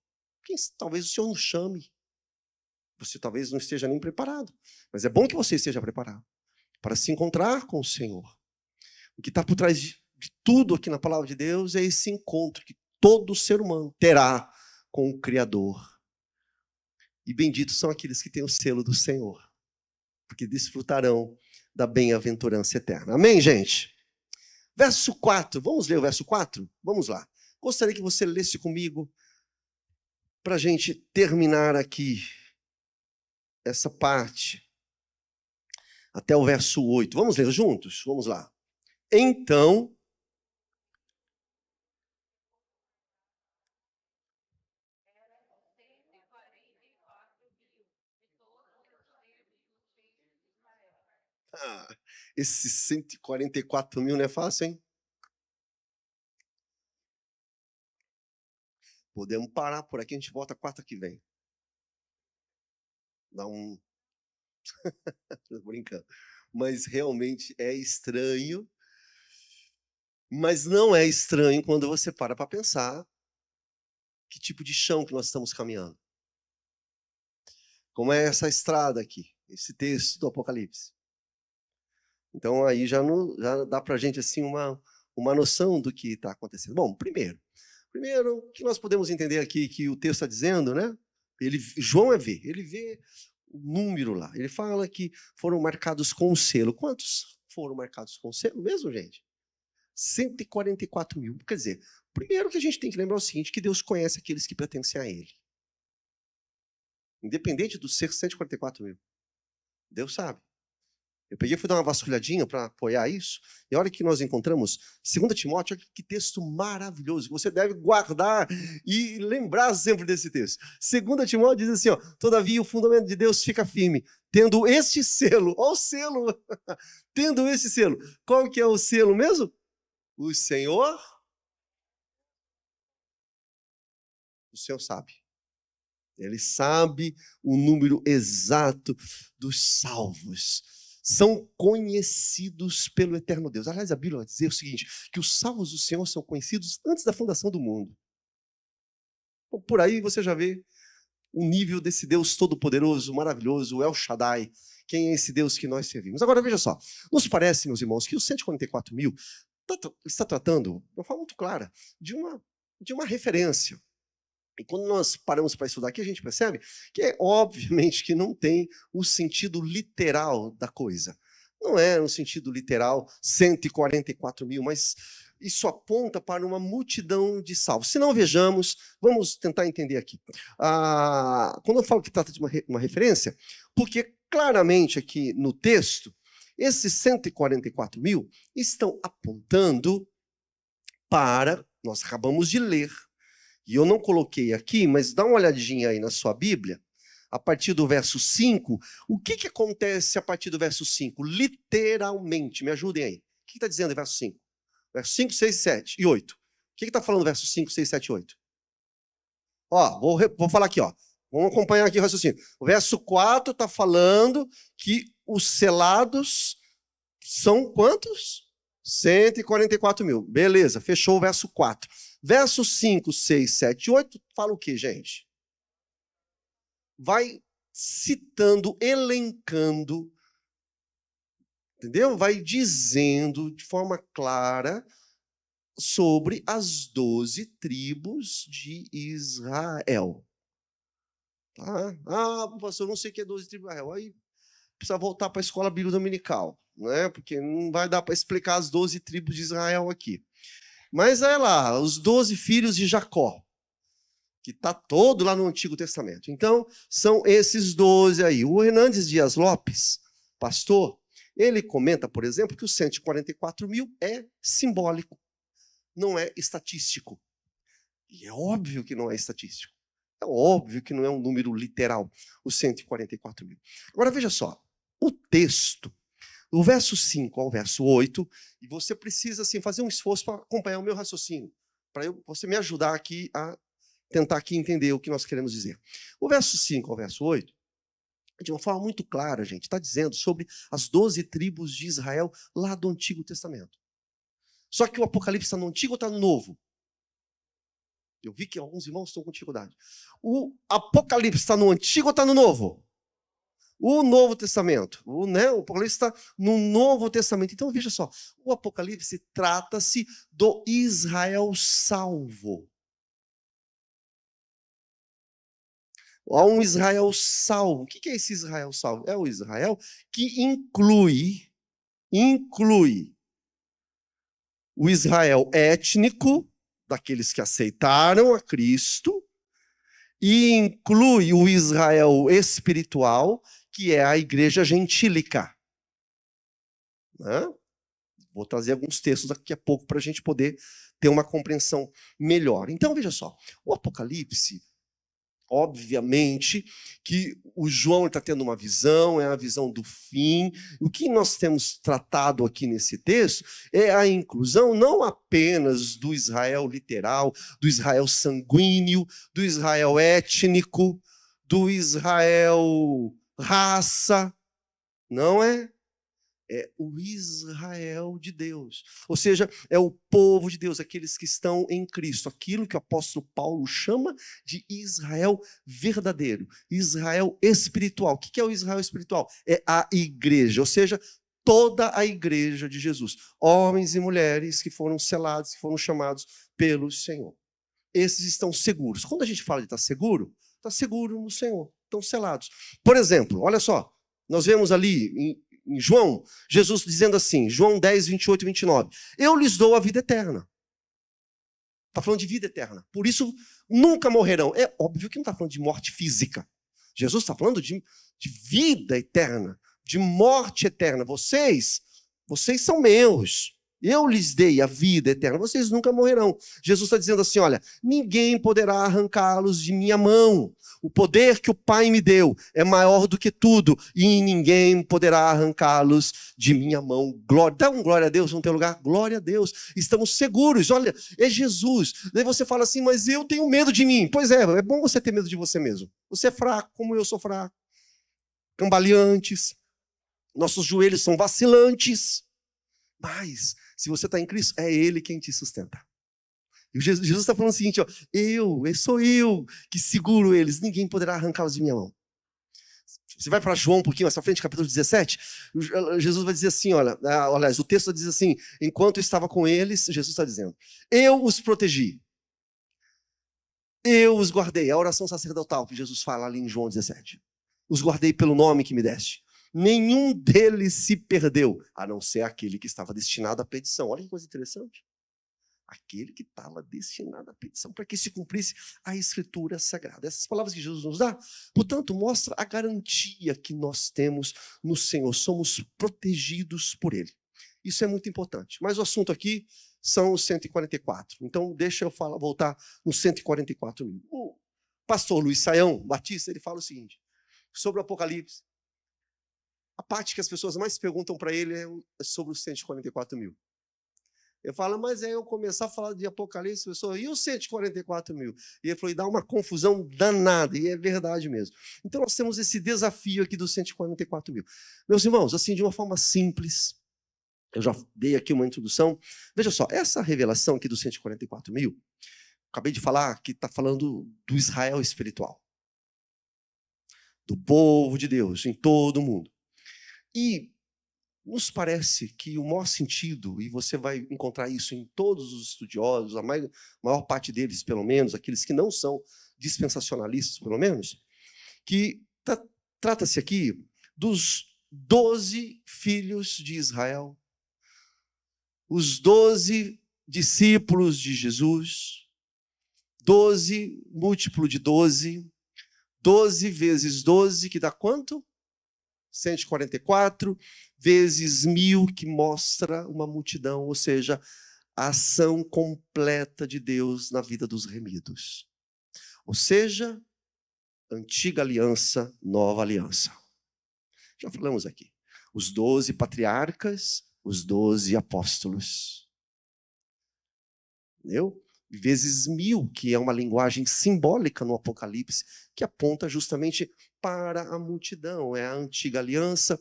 Talvez o Senhor nos chame. Você talvez não esteja nem preparado. Mas é bom que você esteja preparado para se encontrar com o Senhor. O que está por trás de tudo aqui na palavra de Deus é esse encontro que todo ser humano terá com o Criador. E benditos são aqueles que têm o selo do Senhor, porque desfrutarão da bem-aventurança eterna. Amém, gente? Verso 4. Vamos ler o verso 4? Vamos lá. Gostaria que você lesse comigo para a gente terminar aqui essa parte até o verso 8. Vamos ler juntos? Vamos lá. Então, esses 144 mil não é fácil, hein? Podemos parar por aqui, a gente volta quarta que vem. Dá um... Tô brincando. Mas realmente é estranho. Mas não é estranho quando você para pensar que tipo de chão que nós estamos caminhando. Como é essa estrada aqui, esse texto do Apocalipse. Então aí já dá para a gente assim, uma noção do que está acontecendo. Bom, primeiro, o que nós podemos entender aqui que o texto está dizendo, né? João ele vê o número lá. Ele fala que foram marcados com o selo. Quantos foram marcados com o selo mesmo, gente? 144 mil. Quer dizer, primeiro que a gente tem que lembrar o seguinte, que Deus conhece aqueles que pertencem a Ele. Independente do ser 144 mil. Deus sabe. Eu fui dar uma vasculhadinha para apoiar isso, e a hora que nós encontramos 2 Timóteo, olha que texto maravilhoso, que você deve guardar e lembrar sempre desse texto. 2 Timóteo diz assim, ó, todavia o fundamento de Deus fica firme, tendo este selo, ó o selo, tendo este selo. Qual que é o selo mesmo? O Senhor sabe. Ele sabe o número exato dos salvos. São conhecidos pelo eterno Deus. Aliás, a Bíblia vai dizer o seguinte, que os salvos do Senhor são conhecidos antes da fundação do mundo. Então, por aí você já vê o nível desse Deus todo-poderoso, maravilhoso, o El Shaddai. Quem é esse Deus que nós servimos? Agora, veja só. Nos parece, meus irmãos, que os 144 mil está tratando, de uma forma muito clara, de uma referência. E quando nós paramos para estudar aqui, a gente percebe que, obviamente, que não tem o sentido literal da coisa. Não é no sentido literal 144 mil, mas isso aponta para uma multidão de salvos. Se não vejamos, vamos tentar entender aqui. Quando eu falo que trata de uma referência, porque claramente aqui no texto, esses 144 mil estão apontando para, nós acabamos de ler, e eu não coloquei aqui, mas dá uma olhadinha aí na sua Bíblia, a partir do verso 5, o que acontece a partir do verso 5? Literalmente, me ajudem aí. O que está dizendo o verso 5? Verso 5, 6, 7 e 8. O que está falando o verso 5, 6, 7 e 8? Ó, vou falar aqui, ó. Vamos acompanhar aqui o raciocínio. O verso 4 está falando que os selados são quantos? 144 mil. Beleza, fechou o verso 4. Versos 5, 6, 7 e 8 fala o que, gente? Vai citando, elencando, entendeu? Vai dizendo de forma clara sobre as 12 tribos de Israel. Tá? Pastor, não sei o que é 12 tribos de Israel. Aí precisa voltar para a escola bíblica dominical, né? Porque não vai dar para explicar as 12 tribos de Israel aqui. Mas é lá, os 12 filhos de Jacó, que está todo lá no Antigo Testamento. Então, são esses 12 aí. O Hernandes Dias Lopes, pastor, ele comenta, por exemplo, que os 144 mil é simbólico, não é estatístico. E é óbvio que não é estatístico. É óbvio que não é um número literal, os 144 mil. Agora, veja só, o texto, do verso 5 ao verso 8, e você precisa assim, fazer um esforço para acompanhar o meu raciocínio, para você me ajudar aqui a tentar aqui entender o que nós queremos dizer. O verso 5 ao verso 8, de uma forma muito clara, gente, está dizendo sobre as 12 tribos de Israel lá do Antigo Testamento. Só que o Apocalipse está no Antigo ou está no Novo? Eu vi que alguns irmãos estão com dificuldade. O Apocalipse está no Antigo ou está no Novo? O Novo Testamento. O Apocalipse está no Novo Testamento. Então, veja só. O Apocalipse trata-se do Israel salvo. Há um Israel salvo. O que é esse Israel salvo? É o Israel que inclui o Israel étnico, daqueles que aceitaram a Cristo, e inclui o Israel espiritual, que é a igreja gentílica. Né? Vou trazer alguns textos daqui a pouco para a gente poder ter uma compreensão melhor. Então, veja só, o Apocalipse, obviamente, que o João está tendo uma visão, é a visão do fim. O que nós temos tratado aqui nesse texto é a inclusão não apenas do Israel literal, do Israel sanguíneo, do Israel étnico, do Israel raça. Não é. É o Israel de Deus. Ou seja, é o povo de Deus, aqueles que estão em Cristo. Aquilo que o apóstolo Paulo chama de Israel verdadeiro, Israel espiritual. O que é o Israel espiritual? É a igreja, ou seja, toda a igreja de Jesus. Homens e mulheres que foram selados, que foram chamados pelo Senhor. Esses estão seguros. Quando a gente fala de estar seguro no Senhor, estão selados. Por exemplo, olha só, nós vemos ali em João, Jesus dizendo assim, João 10, 28 e 29, eu lhes dou a vida eterna. Está falando de vida eterna. Por isso, nunca morrerão. É óbvio que não está falando de morte física. Jesus está falando de vida eterna, de morte eterna. Vocês são meus. Eu lhes dei a vida eterna. Vocês nunca morrerão. Jesus está dizendo assim, olha, ninguém poderá arrancá-los de minha mão. O poder que o Pai me deu é maior do que tudo e ninguém poderá arrancá-los de minha mão. Glória, dá um glória a Deus no teu lugar. Glória a Deus. Estamos seguros. Olha, é Jesus. Daí você fala assim, mas eu tenho medo de mim. Pois é bom você ter medo de você mesmo. Você é fraco, como eu sou fraco. Cambaleantes. Nossos joelhos são vacilantes. Mas, se você está em Cristo, é Ele quem te sustenta. E Jesus está falando o seguinte, ó, sou eu que seguro eles, ninguém poderá arrancá-los de minha mão. Você vai para João um pouquinho mais para frente, capítulo 17, Jesus vai dizer assim, olha, aliás, o texto diz assim, enquanto estava com eles, Jesus está dizendo, eu os protegi, eu os guardei, a oração sacerdotal que Jesus fala ali em João 17, os guardei pelo nome que me deste. Nenhum deles se perdeu, a não ser aquele que estava destinado à perdição. Olha que coisa interessante. Aquele que estava destinado à perdição, para que se cumprisse a Escritura Sagrada. Essas palavras que Jesus nos dá, portanto, mostra a garantia que nós temos no Senhor. Somos protegidos por Ele. Isso é muito importante. Mas o assunto aqui são os 144. Então, deixa eu voltar nos 144 mil. O pastor Luiz Saião Batista, ele fala o seguinte, sobre o Apocalipse. A parte que as pessoas mais perguntam para ele é sobre os 144 mil. Eu falo, mas aí eu começar a falar de Apocalipse, pessoal, e os 144 mil? E ele falou, e dá uma confusão danada, e é verdade mesmo. Então nós temos esse desafio aqui dos 144 mil. Meus irmãos, assim, de uma forma simples, eu já dei aqui uma introdução. Veja só, essa revelação aqui dos 144 mil, acabei de falar que está falando do Israel espiritual, do povo de Deus em todo o mundo. E nos parece que o maior sentido, e você vai encontrar isso em todos os estudiosos, a maior parte deles, pelo menos, aqueles que não são dispensacionalistas, pelo menos, que trata-se aqui dos 12 filhos de Israel, os 12 discípulos de Jesus, 12 múltiplo de 12, 12 vezes 12, que dá quanto? 144 vezes 1000, que mostra uma multidão, ou seja, a ação completa de Deus na vida dos remidos. Ou seja, antiga aliança, nova aliança. Já falamos aqui. Os 12 patriarcas, os 12 apóstolos. Entendeu? Vezes 1000, que é uma linguagem simbólica no Apocalipse, que aponta justamente para a multidão. É a antiga aliança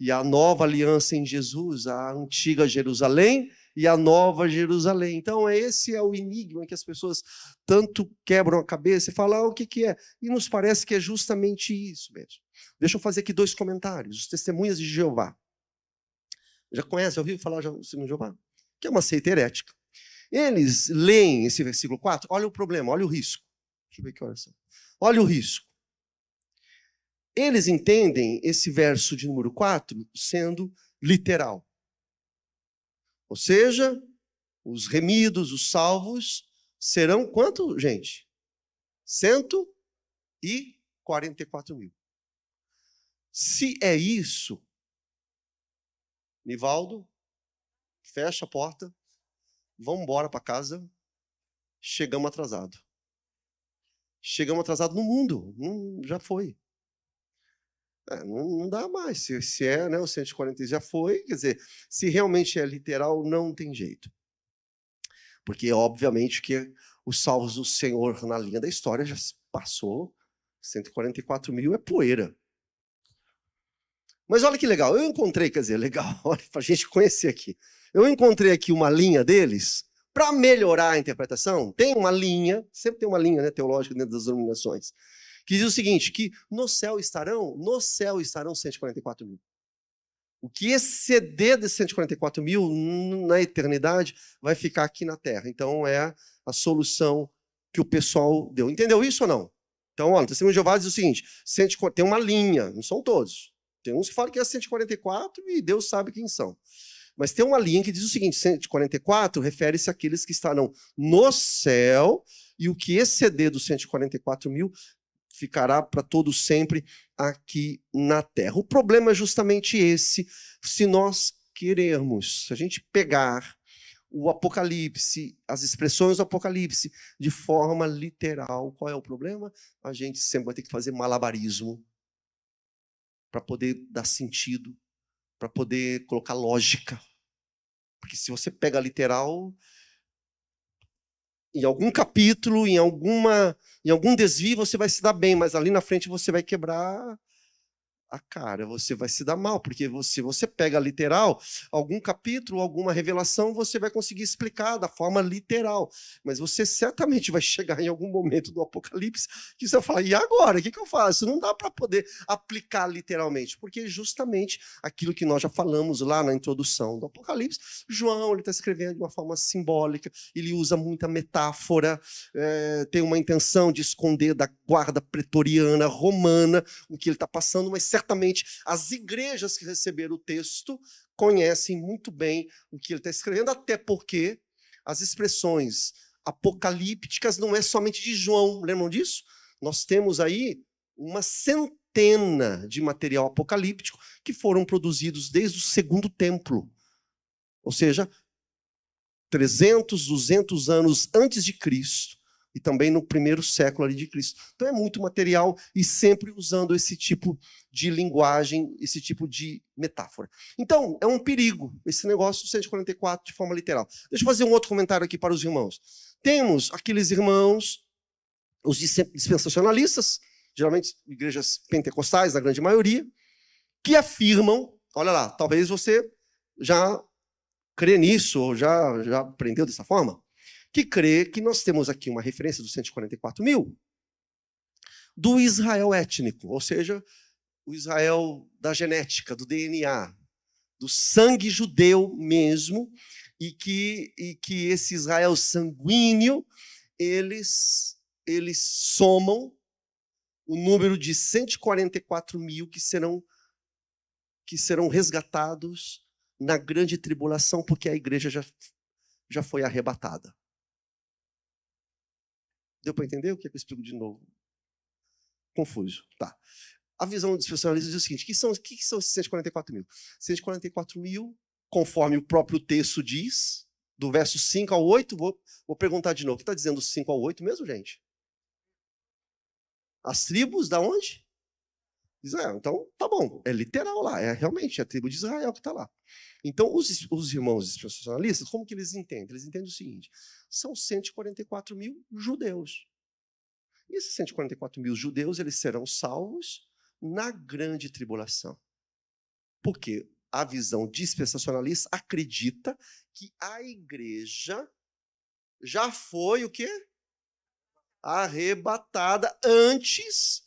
e a nova aliança em Jesus, a antiga Jerusalém e a nova Jerusalém. Então, esse é o enigma que as pessoas tanto quebram a cabeça e falam, o que é? E nos parece que é justamente isso mesmo. Deixa eu fazer aqui 2 comentários. Os testemunhas de Jeová. Já conhece, já ouviu falar de Jeová? Que é uma seita herética. Eles leem esse versículo 4, olha o problema, olha o risco. Deixa eu ver que horas são. Olha o risco. Eles entendem esse verso de número 4 sendo literal. Ou seja, os remidos, os salvos, serão quanto, gente? 144 mil. Se é isso, Nivaldo, fecha a porta, vamos embora para casa, chegamos atrasado. Chegamos atrasado no mundo, já foi. Não dá mais, se é, né, o 140 já foi, quer dizer, se realmente é literal, não tem jeito. Porque, obviamente, que os salvos do Senhor na linha da história já passou, 144 mil é poeira. Mas olha que legal, eu encontrei, quer dizer, legal, olha, para a gente conhecer aqui. Eu encontrei aqui uma linha deles, para melhorar a interpretação, tem uma linha, sempre tem uma linha, né, teológica dentro das denominações, que diz o seguinte, que no céu estarão 144 mil. O que exceder de 144 mil na eternidade vai ficar aqui na Terra. Então é a solução que o pessoal deu. Entendeu isso ou não? Então, olha, o Testemunho de Jeová diz o seguinte, tem uma linha, não são todos. Tem uns que falam que é 144 e Deus sabe quem são. Mas tem uma linha que diz o seguinte, 144 refere-se àqueles que estarão no céu e o que exceder dos 144 mil ficará para todo sempre aqui na Terra. O problema é justamente esse, se nós querermos, se a gente pegar o Apocalipse, as expressões do Apocalipse de forma literal, qual é o problema? A gente sempre vai ter que fazer malabarismo para poder dar sentido, para poder colocar lógica. Porque se você pega literal, em algum capítulo, em algum desvio, você vai se dar bem, mas ali na frente você vai quebrar a cara, você vai se dar mal, porque se você pega literal, algum capítulo, alguma revelação, você vai conseguir explicar da forma literal, mas você certamente vai chegar em algum momento do Apocalipse que você vai falar, e agora? O que eu faço? Não dá para poder aplicar literalmente, porque justamente aquilo que nós já falamos lá na introdução do Apocalipse, João está escrevendo de uma forma simbólica, ele usa muita metáfora, tem uma intenção de esconder da guarda pretoriana romana o que ele está passando, mas certamente as igrejas que receberam o texto conhecem muito bem o que ele está escrevendo, até porque as expressões apocalípticas não é somente de João, lembram disso? Nós temos aí uma centena de material apocalíptico que foram produzidos desde o segundo templo, ou seja, 300, 200 anos antes de Cristo, e também no primeiro século ali de Cristo. Então é muito material e sempre usando esse tipo de linguagem, esse tipo de metáfora. Então, é um perigo esse negócio do 144 de forma literal. Deixa eu fazer um outro comentário aqui para os irmãos. Temos aqueles irmãos, os dispensacionalistas, geralmente igrejas pentecostais, na grande maioria, que afirmam, olha lá, talvez você já crê nisso, ou já aprendeu dessa forma, que crê que nós temos aqui uma referência dos 144 mil do Israel étnico, ou seja, o Israel da genética, do DNA, do sangue judeu mesmo, e que esse Israel sanguíneo, eles somam o número de 144 mil que serão resgatados na grande tribulação, porque a igreja já foi arrebatada. Deu para entender o que eu explico de novo? Confuso. Tá. A visão dos especialistas diz o seguinte, o que são esses 144 mil? 144 mil, conforme o próprio texto diz, do verso 5 ao 8, vou perguntar de novo, o que está dizendo 5 ao 8 mesmo, gente? As tribos da onde? Israel. Então, tá bom, é literal lá, é realmente a tribo de Israel que está lá. Então, os irmãos dispensacionalistas, como que eles entendem? Eles entendem o seguinte, são 144 mil judeus. E esses 144 mil judeus, eles serão salvos na grande tribulação. Porque a visão dispensacionalista acredita que a igreja já foi o quê? Arrebatada antes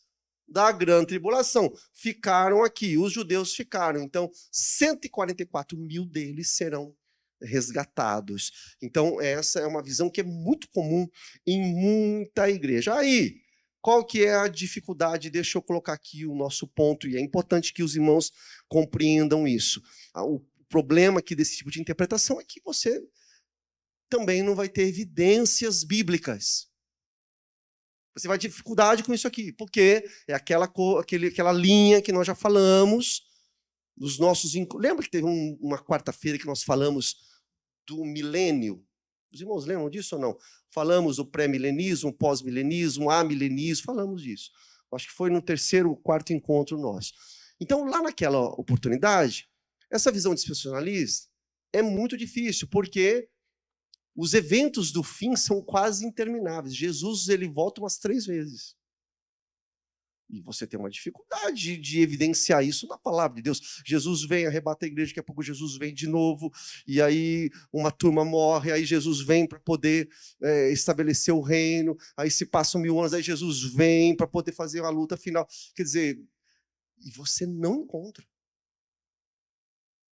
da grande tribulação. Ficaram aqui, os judeus ficaram. Então, 144 mil deles serão resgatados. Então, essa é uma visão que é muito comum em muita igreja. Aí, qual que é a dificuldade? Deixa eu colocar aqui o nosso ponto, e é importante que os irmãos compreendam isso. O problema aqui desse tipo de interpretação é que você também não vai ter evidências bíblicas. Você vai ter dificuldade com isso aqui, porque é aquela linha que nós já falamos, dos nossos... Lembra que teve uma quarta-feira que nós falamos do milênio? Os irmãos lembram disso ou não? Falamos do pré-milenismo, pós-milenismo, amilenismo, falamos disso. Acho que foi no terceiro, quarto encontro nosso. Então, lá naquela oportunidade, essa visão dispensacionalista é muito difícil, porque os eventos do fim são quase intermináveis. Jesus ele volta umas 3 vezes. E você tem uma dificuldade de evidenciar isso na palavra de Deus. Jesus vem, arrebata a igreja, daqui a pouco Jesus vem de novo, e aí uma turma morre, aí Jesus vem para poder estabelecer o reino, aí se passam 1000 anos, aí Jesus vem para poder fazer a luta final. Quer dizer, e você não encontra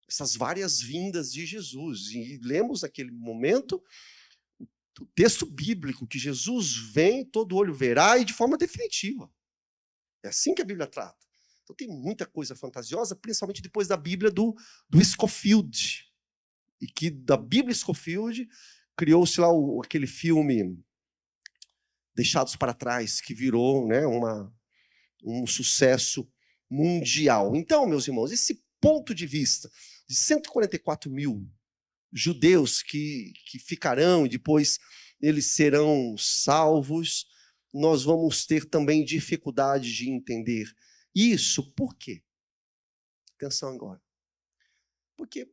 essas várias vindas de Jesus. E lemos naquele momento o texto bíblico, que Jesus vem, todo olho verá, e de forma definitiva. É assim que a Bíblia trata. Então tem muita coisa fantasiosa, principalmente depois da Bíblia do Scofield. E que da Bíblia Scofield criou-se lá aquele filme Deixados para Trás, que virou, né, um sucesso mundial. Então, meus irmãos, esse ponto de vista de 144 mil judeus que ficarão e depois eles serão salvos, nós vamos ter também dificuldade de entender isso. Por quê? Atenção agora. Porque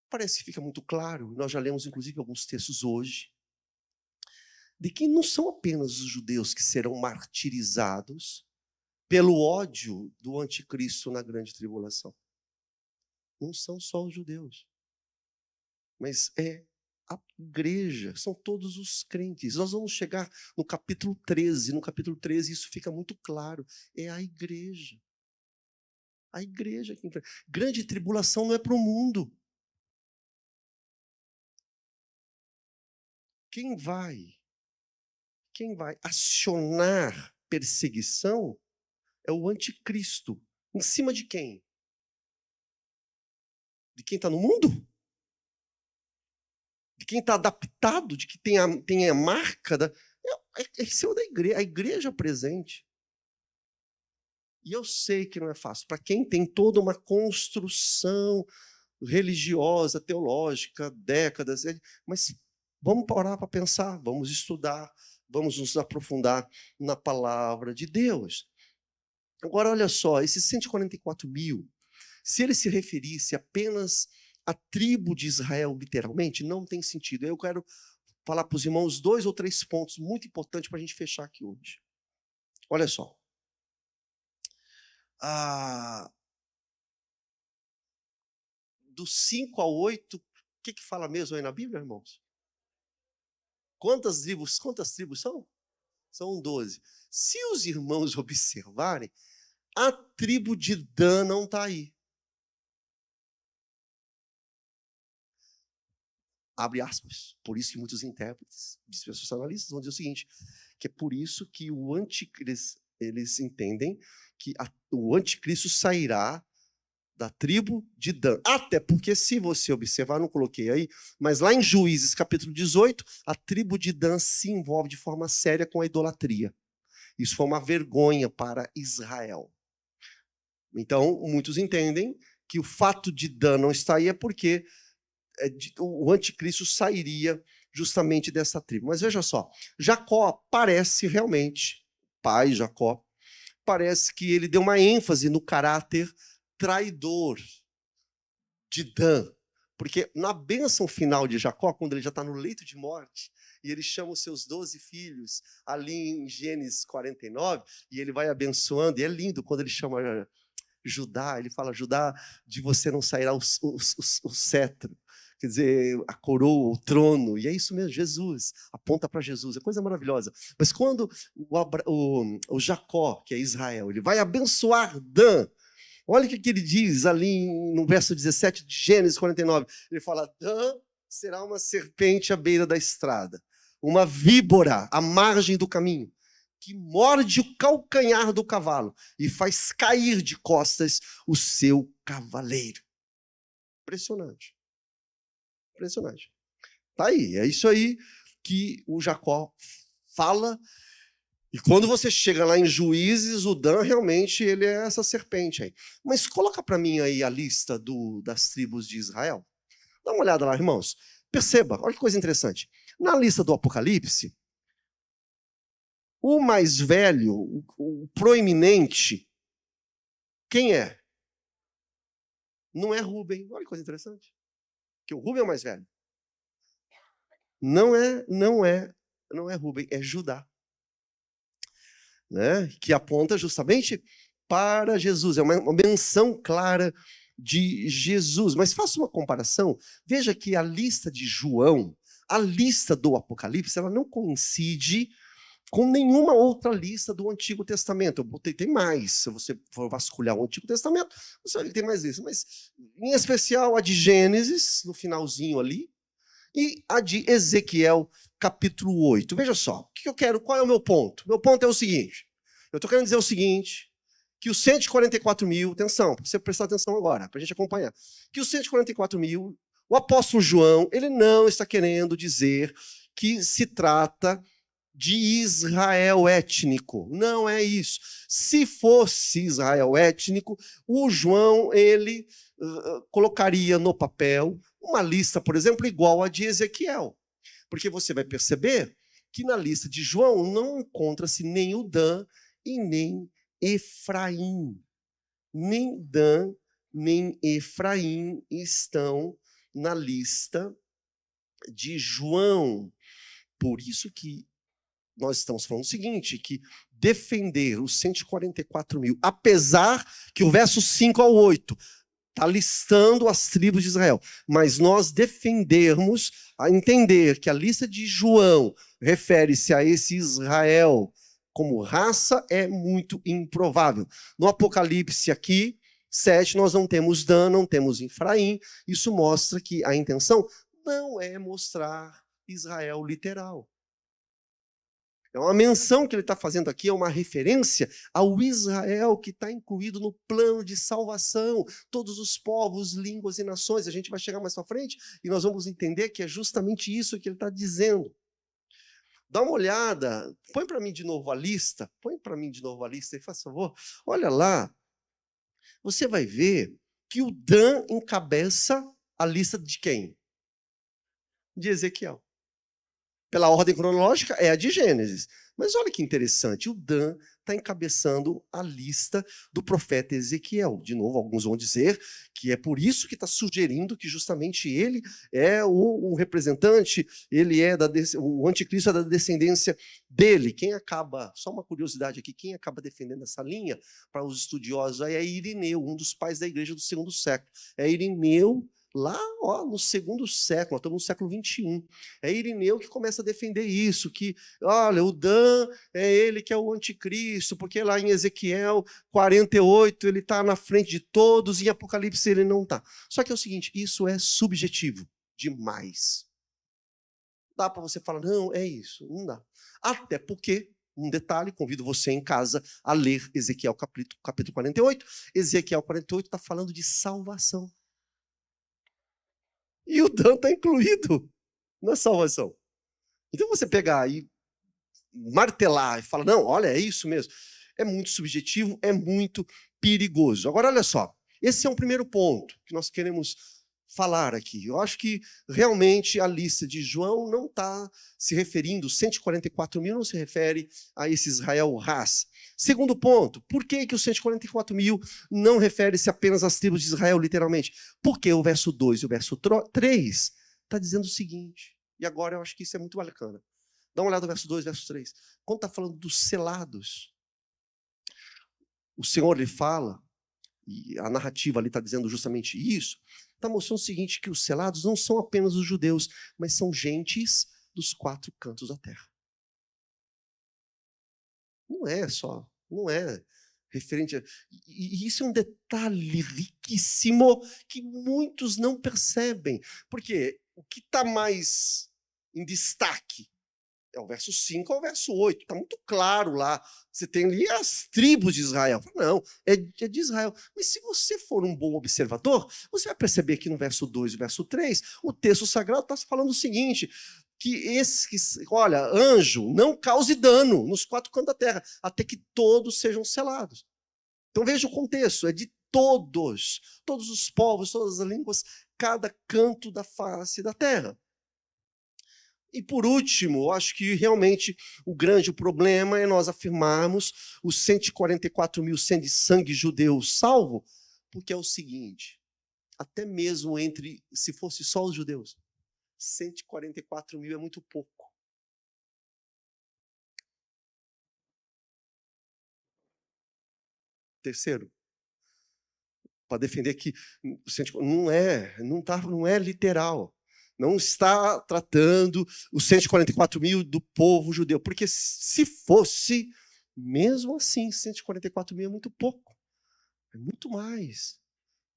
parece que fica muito claro, nós já lemos inclusive alguns textos hoje, de que não são apenas os judeus que serão martirizados pelo ódio do anticristo na grande tribulação. Não são só os judeus, mas é a igreja, são todos os crentes. Nós vamos chegar no capítulo 13. No capítulo 13 isso fica muito claro. É a igreja. A igreja. Grande tribulação não é para o mundo. Quem vai acionar perseguição é o anticristo. Em cima de quem? De quem está no mundo? De quem está adaptado? De que tem a marca? Esse é o da igreja, a igreja presente. E eu sei que não é fácil. Para quem tem toda uma construção religiosa, teológica, décadas, mas vamos parar para pensar, vamos estudar, vamos nos aprofundar na palavra de Deus. Agora, olha só, esses 144 mil, se ele se referisse apenas à tribo de Israel, literalmente, não tem sentido. Eu quero falar para os irmãos 2 ou 3 pontos muito importantes para a gente fechar aqui hoje. Olha só. Do 5 ao 8, o que fala mesmo aí na Bíblia, irmãos? Quantas tribos são? São 12. Se os irmãos observarem, a tribo de Dan não está aí. Abre aspas. Por isso que muitos intérpretes, dispensacionalistas, vão dizer o seguinte, que é por isso que o anticristo, eles entendem que o anticristo sairá da tribo de Dan. Até porque, se você observar, não coloquei aí, mas lá em Juízes, capítulo 18, a tribo de Dan se envolve de forma séria com a idolatria. Isso foi uma vergonha para Israel. Então, muitos entendem que o fato de Dan não estar aí é porque o anticristo sairia justamente dessa tribo. Mas veja só, Jacó parece realmente, pai Jacó, parece que ele deu uma ênfase no caráter traidor de Dan, porque na bênção final de Jacó, quando ele já está no leito de morte, e ele chama os seus 12 filhos, ali em Gênesis 49, e ele vai abençoando, e é lindo quando ele chama Judá, ele fala, Judá, de você não sairá o cetro, quer dizer, a coroa, o trono, e é isso mesmo, Jesus, aponta para Jesus, é coisa maravilhosa. Mas quando o Jacó, que é Israel, ele vai abençoar Dan, olha o que ele diz ali no verso 17 de Gênesis 49. Ele fala, Dan será uma serpente à beira da estrada, uma víbora à margem do caminho, que morde o calcanhar do cavalo e faz cair de costas o seu cavaleiro. Impressionante. Impressionante. Tá aí, é isso aí que o Jacó fala. E quando você chega lá em Juízes, o Dan realmente ele é essa serpente aí. Mas coloca para mim aí a lista das tribos de Israel. Dá uma olhada lá, irmãos. Perceba, olha que coisa interessante. Na lista do Apocalipse, o mais velho, o proeminente, quem é? Não é Rúben. Olha que coisa interessante. Que o Rúben é o mais velho. Não é Rúben, é Judá. né, que aponta justamente para Jesus. É uma menção clara de Jesus. Mas faça uma comparação. Veja que a lista de João, a lista do Apocalipse, ela não coincide com nenhuma outra lista do Antigo Testamento. Tem mais. Se você for vasculhar o Antigo Testamento, você vai ver que tem mais isso. Mas, em especial, a de Gênesis, no finalzinho ali, e a de Ezequiel, capítulo 8. Veja só, o que eu quero, qual é o meu ponto? Meu ponto é o seguinte, eu estou querendo dizer o seguinte, que os 144 mil, atenção, para você prestar atenção agora, para a gente acompanhar, que os 144 mil, o apóstolo João, ele não está querendo dizer que se trata de Israel étnico. Não é isso. Se fosse Israel étnico, o João, ele colocaria no papel uma lista, por exemplo, igual a de Ezequiel. Porque você vai perceber que na lista de João não encontra-se nem o Dan e nem Efraim. Nem Dan, nem Efraim estão na lista de João. Por isso que nós estamos falando o seguinte, que defender os 144 mil, apesar que o verso 5 ao 8 está listando as tribos de Israel, mas nós defendermos a entender que a lista de João refere-se a esse Israel como raça é muito improvável. No Apocalipse aqui, 7, nós não temos Dan, não temos Efraim, isso mostra que a intenção não é mostrar Israel literal. É uma menção que ele está fazendo aqui, é uma referência ao Israel que está incluído no plano de salvação, todos os povos, línguas e nações. A gente vai chegar mais para frente e nós vamos entender que é justamente isso que ele está dizendo. Dá uma olhada, põe para mim de novo a lista, e faz favor, olha lá, você vai ver que o Dan encabeça a lista de quem? De Ezequiel. Pela ordem cronológica, é a de Gênesis. Mas olha que interessante, o Dan está encabeçando a lista do profeta Ezequiel. De novo, alguns vão dizer que é por isso que está sugerindo que justamente ele é o representante, ele é o anticristo é da descendência dele. Quem acaba, só uma curiosidade aqui, quem acaba defendendo essa linha para os estudiosos é Irineu, um dos pais da igreja do segundo século. É Irineu, lá no segundo século, nós estamos no século 21. É Irineu que começa a defender isso, que, olha, o Dan é ele que é o anticristo, porque lá em Ezequiel 48 ele está na frente de todos, e em Apocalipse ele não está. Só que é o seguinte, isso é subjetivo demais. Dá para você falar, não, é isso, não dá. Até porque, um detalhe, convido você em casa a ler Ezequiel capítulo 48. Ezequiel 48 está falando de salvação. E o Dan está incluído na salvação. Então você pegar e martelar e falar, não, olha, é isso mesmo. É muito subjetivo, é muito perigoso. Agora, olha só, esse é um primeiro ponto que nós queremos falar aqui. Eu acho que realmente a lista de João não está se referindo, 144 mil não se refere a esse Israel raça. Segundo ponto, por que os 144 mil não refere-se apenas às tribos de Israel, literalmente? Porque o verso 2 e o verso 3 está dizendo o seguinte, e agora eu acho que isso é muito bacana. Dá uma olhada no verso 2, verso 3. Quando está falando dos selados, o Senhor lhe fala, e a narrativa ali está dizendo justamente isso, está mostrando o seguinte, que os selados não são apenas os judeus, mas são gentes dos 4 cantos da terra. Não é referente a... E isso é um detalhe riquíssimo que muitos não percebem, porque o que está mais em destaque é o verso 5 ao verso 8. Está muito claro lá. Você tem ali as tribos de Israel. Não, é de Israel. Mas se você for um bom observador, você vai perceber que no verso 2 e verso 3, o texto sagrado está falando o seguinte, que olha, anjo, não cause dano nos 4 cantos da terra, até que todos sejam selados. Então veja o contexto, é de todos os povos, todas as línguas, cada canto da face da terra. E por último, eu acho que realmente o grande problema é nós afirmarmos os 144 mil sendo de sangue judeu salvo, porque é o seguinte, até mesmo se fosse só os judeus, 144 mil é muito pouco. terceiro, para defender que não é literal. Não está tratando os 144 mil do povo judeu. Porque se fosse, mesmo assim, 144 mil é muito pouco. É muito mais.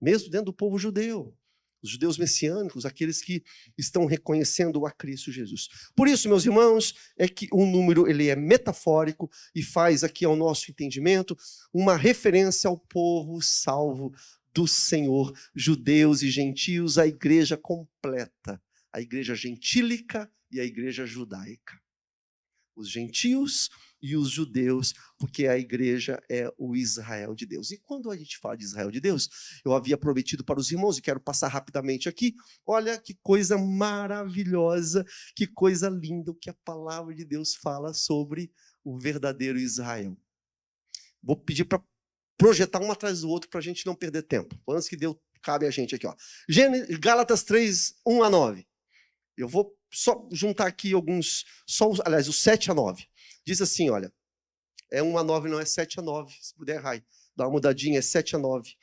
Mesmo dentro do povo judeu. Os judeus messiânicos, aqueles que estão reconhecendo a Cristo Jesus. Por isso, meus irmãos, é que o número ele é metafórico e faz aqui ao nosso entendimento uma referência ao povo salvo do Senhor, judeus e gentios, a igreja completa, a igreja gentílica e a igreja judaica. Os gentios e os judeus, porque a igreja é o Israel de Deus. E quando a gente fala de Israel de Deus, eu havia prometido para os irmãos, e quero passar rapidamente aqui, olha que coisa maravilhosa, que coisa linda o que a palavra de Deus fala sobre o verdadeiro Israel. Vou pedir para projetar um atrás do outro para a gente não perder tempo. Antes que Deus cabe a gente aqui. Ó. Gálatas 3, 1 a 9. Eu vou só juntar aqui alguns, aliás, o 7 a 9. Diz assim, olha, é 1 a 9, não é 7 a 9. Se puder errar, dá uma mudadinha, é 7 a 9.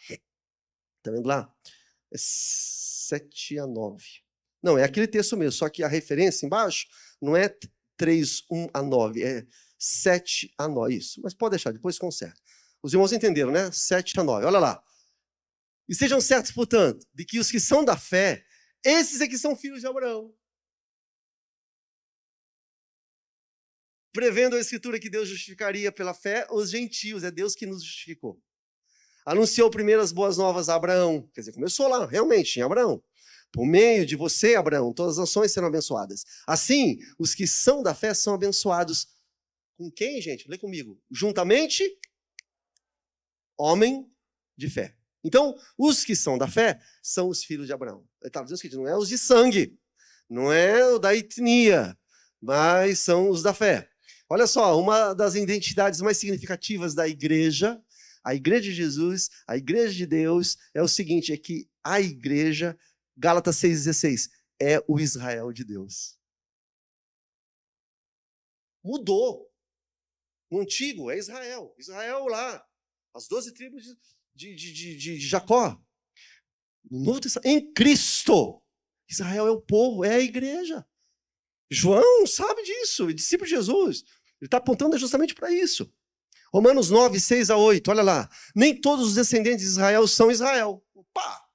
Tá vendo lá? É 7 a 9. Não, é aquele texto mesmo, só que a referência embaixo não é 3, 1 a 9, é 7 a 9. Isso, mas pode deixar, depois conserta. Os irmãos entenderam, né? 7 a 9, olha lá. E sejam certos, portanto, de que os que são da fé, esses é que são filhos de Abraão. Prevendo a Escritura que Deus justificaria pela fé os gentios, é Deus que nos justificou. Anunciou primeiro as boas novas a Abraão, quer dizer, começou lá, realmente, em Abraão. Por meio de você, Abraão, todas as nações serão abençoadas. Assim, os que são da fé são abençoados. Com quem, gente? Lê comigo. Juntamente, homem de fé. Então, os que são da fé são os filhos de Abraão. Ele estava dizendo o seguinte, não é os de sangue, não é o da etnia, mas são os da fé. Olha só, uma das identidades mais significativas da igreja, a igreja de Jesus, a igreja de Deus, é o seguinte, é que a igreja, Gálatas 6,16, é o Israel de Deus. Mudou. No antigo é Israel. Israel lá, as 12 tribos de Jacó. No Novo Testamento, em Cristo, Israel é o povo, é a igreja. João sabe disso, é discípulo de Jesus. Ele está apontando justamente para isso. Romanos 9, 6 a 8, olha lá. Nem todos os descendentes de Israel são Israel. Opa!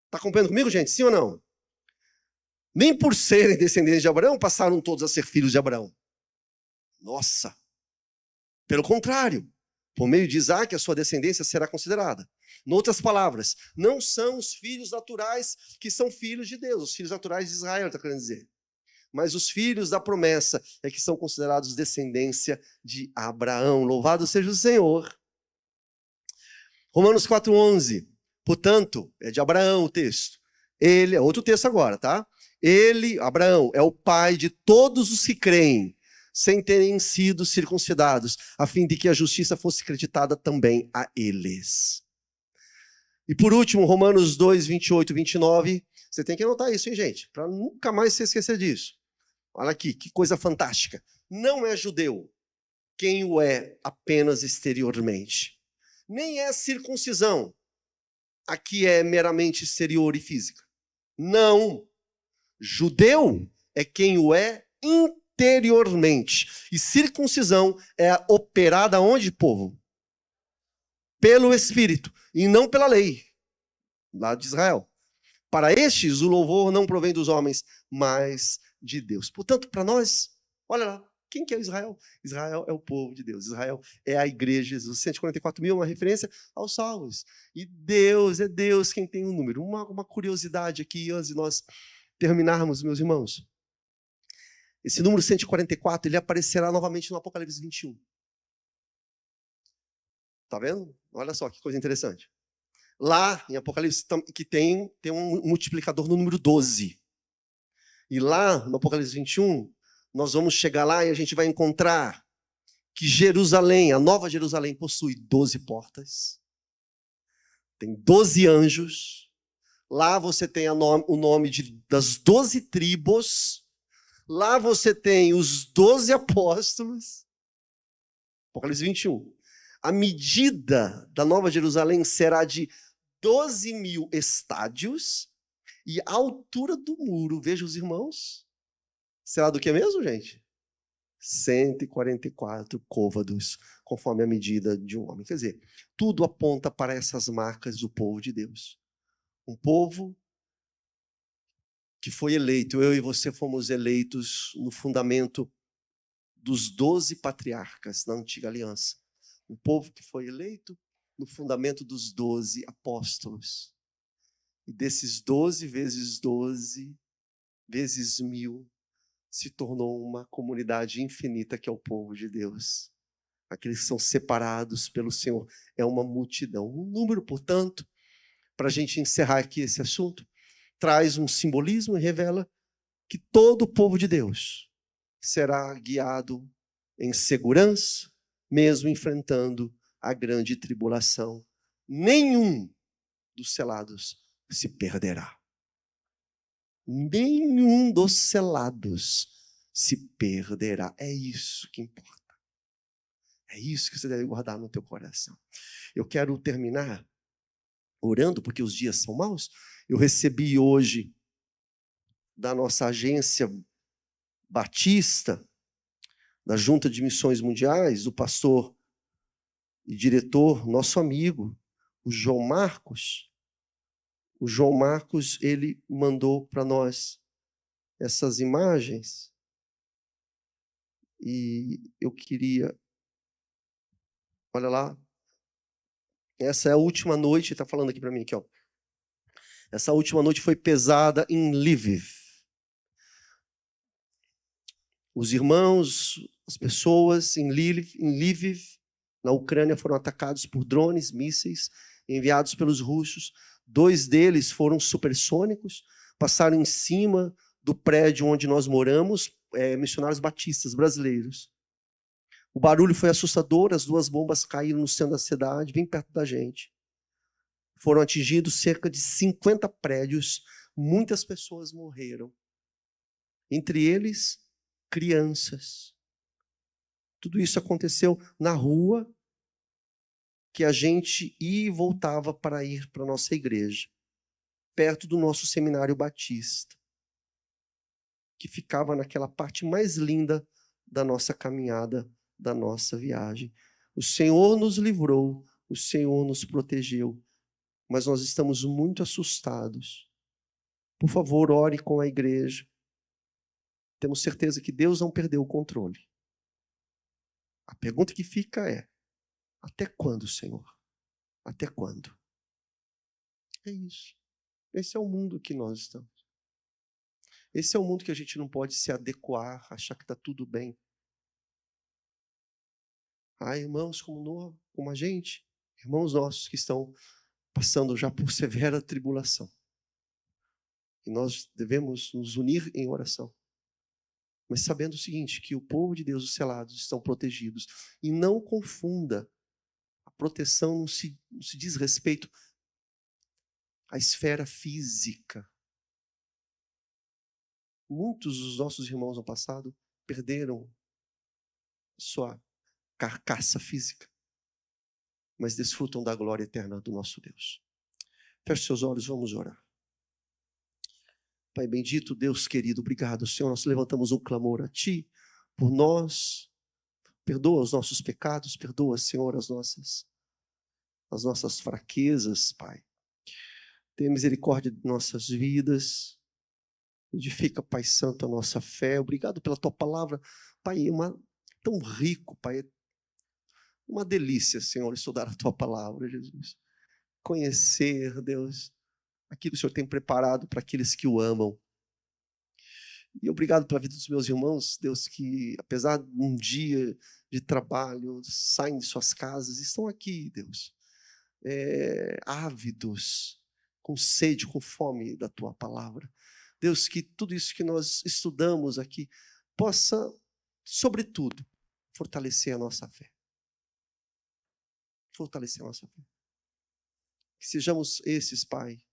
Está acompanhando comigo, gente? Sim ou não? Nem por serem descendentes de Abraão, passaram todos a ser filhos de Abraão. Nossa! Pelo contrário, por meio de Isaac, a sua descendência será considerada. Em outras palavras, não são os filhos naturais que são filhos de Deus, os filhos naturais de Israel, está querendo dizer. Mas os filhos da promessa é que são considerados descendência de Abraão. Louvado seja o Senhor. Romanos 4,11. Portanto, é de Abraão o texto. Ele, é outro texto agora, tá? Ele, Abraão, é o pai de todos os que creem, sem terem sido circuncidados, a fim de que a justiça fosse creditada também a eles. E por último, Romanos 2, 28 e 29. Você tem que anotar isso, hein, gente? Para nunca mais se esquecer disso. Olha aqui, que coisa fantástica. Não é judeu quem o é apenas exteriormente. Nem é circuncisão. Aqui é meramente exterior e física. Não. Judeu é quem o é interiormente. E circuncisão é operada onde, povo? Pelo Espírito, e não pela lei, lá de Israel. Para estes, o louvor não provém dos homens, mas de Deus. Portanto, para nós, olha lá, quem que é Israel? Israel é o povo de Deus. Israel é a igreja de Jesus. 144 mil é uma referência aos salvos. E Deus, é Deus quem tem o número. Uma curiosidade aqui, antes de nós terminarmos, meus irmãos. Esse número 144, ele aparecerá novamente no Apocalipse 21. Tá vendo? Olha só que coisa interessante. Lá em Apocalipse, que tem um multiplicador no número 12. E lá no Apocalipse 21, nós vamos chegar lá e a gente vai encontrar que Jerusalém, a nova Jerusalém, possui 12 portas. Tem 12 anjos. Lá você tem o nome das 12 tribos. Lá você tem os 12 apóstolos. Apocalipse 21. A medida da Nova Jerusalém será de 12.000 estádios e a altura do muro, veja os irmãos, será do que mesmo, gente? 144 côvados, conforme a medida de um homem. Quer dizer, tudo aponta para essas marcas do povo de Deus. Um povo que foi eleito, eu e você fomos eleitos no fundamento dos 12 patriarcas da antiga aliança. Um povo que foi eleito no fundamento dos 12 apóstolos. E desses 12 vezes 12, vezes 1.000, se tornou uma comunidade infinita que é o povo de Deus. Aqueles que são separados pelo Senhor. É uma multidão. Um número, portanto, para a gente encerrar aqui esse assunto, traz um simbolismo e revela que todo o povo de Deus será guiado em segurança, mesmo enfrentando a grande tribulação. Nenhum dos selados se perderá. Nenhum dos selados se perderá. É isso que importa. É isso que você deve guardar no teu coração. Eu quero terminar orando, porque os dias são maus. Eu recebi hoje da nossa agência batista, da Junta de Missões Mundiais, do pastor e diretor, nosso amigo, o João Marcos. O João Marcos, ele mandou para nós essas imagens e eu queria, olha lá, essa é a última noite, está falando aqui para mim, aqui, ó. Essa última noite foi pesada em Lviv. Os irmãos, as pessoas em Lviv, na Ucrânia, foram atacados por drones, mísseis, enviados pelos russos. 2 deles foram supersônicos, passaram em cima do prédio onde nós moramos, missionários batistas brasileiros. O barulho foi assustador, as 2 bombas caíram no centro da cidade, bem perto da gente. Foram atingidos cerca de 50 prédios, muitas pessoas morreram. Entre eles, crianças. Tudo isso aconteceu na rua que a gente ia e voltava para ir para a nossa igreja, perto do nosso seminário batista, que ficava naquela parte mais linda da nossa caminhada, da nossa viagem. O Senhor nos livrou, o Senhor nos protegeu, mas nós estamos muito assustados. Por favor, ore com a igreja. Temos certeza que Deus não perdeu o controle. A pergunta que fica é: até quando, Senhor? Até quando? É isso. Esse é o mundo que nós estamos. Esse é o mundo que a gente não pode se adequar, achar que está tudo bem. Há irmãos como a gente, irmãos nossos que estão passando já por severa tribulação. E nós devemos nos unir em oração. Mas sabendo o seguinte, que o povo de Deus, os selados, estão protegidos. E não confunda, a proteção não se diz respeito à esfera física. Muitos dos nossos irmãos no passado perderam sua carcaça física, mas desfrutam da glória eterna do nosso Deus. Feche seus olhos, vamos orar. Pai bendito, Deus querido, obrigado, Senhor. Nós levantamos um clamor a Ti por nós. Perdoa os nossos pecados, perdoa, Senhor, as nossas fraquezas, Pai. Tenha misericórdia de nossas vidas. Edifica, Pai Santo, a nossa fé. Obrigado pela Tua palavra, Pai. Tão rico, Pai. Uma delícia, Senhor, estudar a Tua palavra, Jesus. Conhecer, Deus, aquilo que o Senhor tem preparado para aqueles que o amam. E obrigado pela vida dos meus irmãos, Deus, que apesar de um dia de trabalho, saem de suas casas, estão aqui, Deus, ávidos, com sede, com fome da Tua palavra. Deus, que tudo isso que nós estudamos aqui possa, sobretudo, fortalecer a nossa fé. Fortalecer a nossa fé. Que sejamos esses, Pai,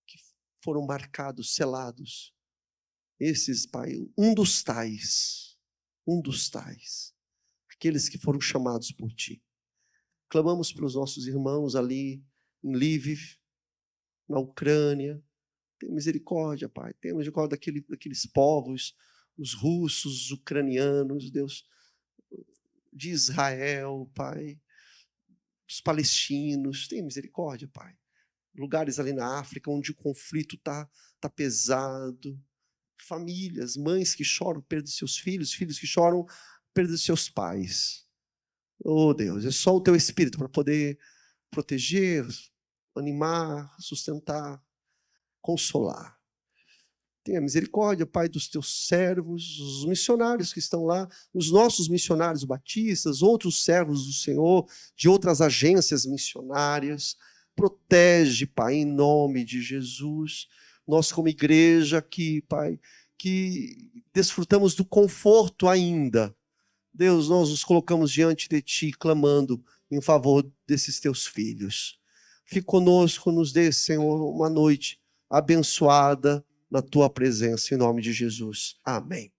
que foram marcados, selados. Esses, Pai, um dos tais, aqueles que foram chamados por Ti. Clamamos pelos nossos irmãos ali em Lviv, na Ucrânia. Tem misericórdia, Pai. Tem misericórdia daqueles povos, os russos, os ucranianos, Deus, de Israel, Pai, dos palestinos. Tem misericórdia, Pai. Lugares ali na África onde o conflito tá pesado. Famílias, mães que choram perda de seus filhos, filhos que choram perda de seus pais. Oh, Deus, é só o Teu Espírito para poder proteger, animar, sustentar, consolar. Tenha misericórdia, Pai, dos Teus servos, os missionários que estão lá, os nossos missionários batistas, outros servos do Senhor, de outras agências missionárias. Protege, Pai, em nome de Jesus. Nós, como igreja aqui, Pai, que desfrutamos do conforto ainda. Deus, nós nos colocamos diante de Ti, clamando em favor desses Teus filhos. Fique conosco, nos dê, Senhor, uma noite abençoada na Tua presença, em nome de Jesus. Amém.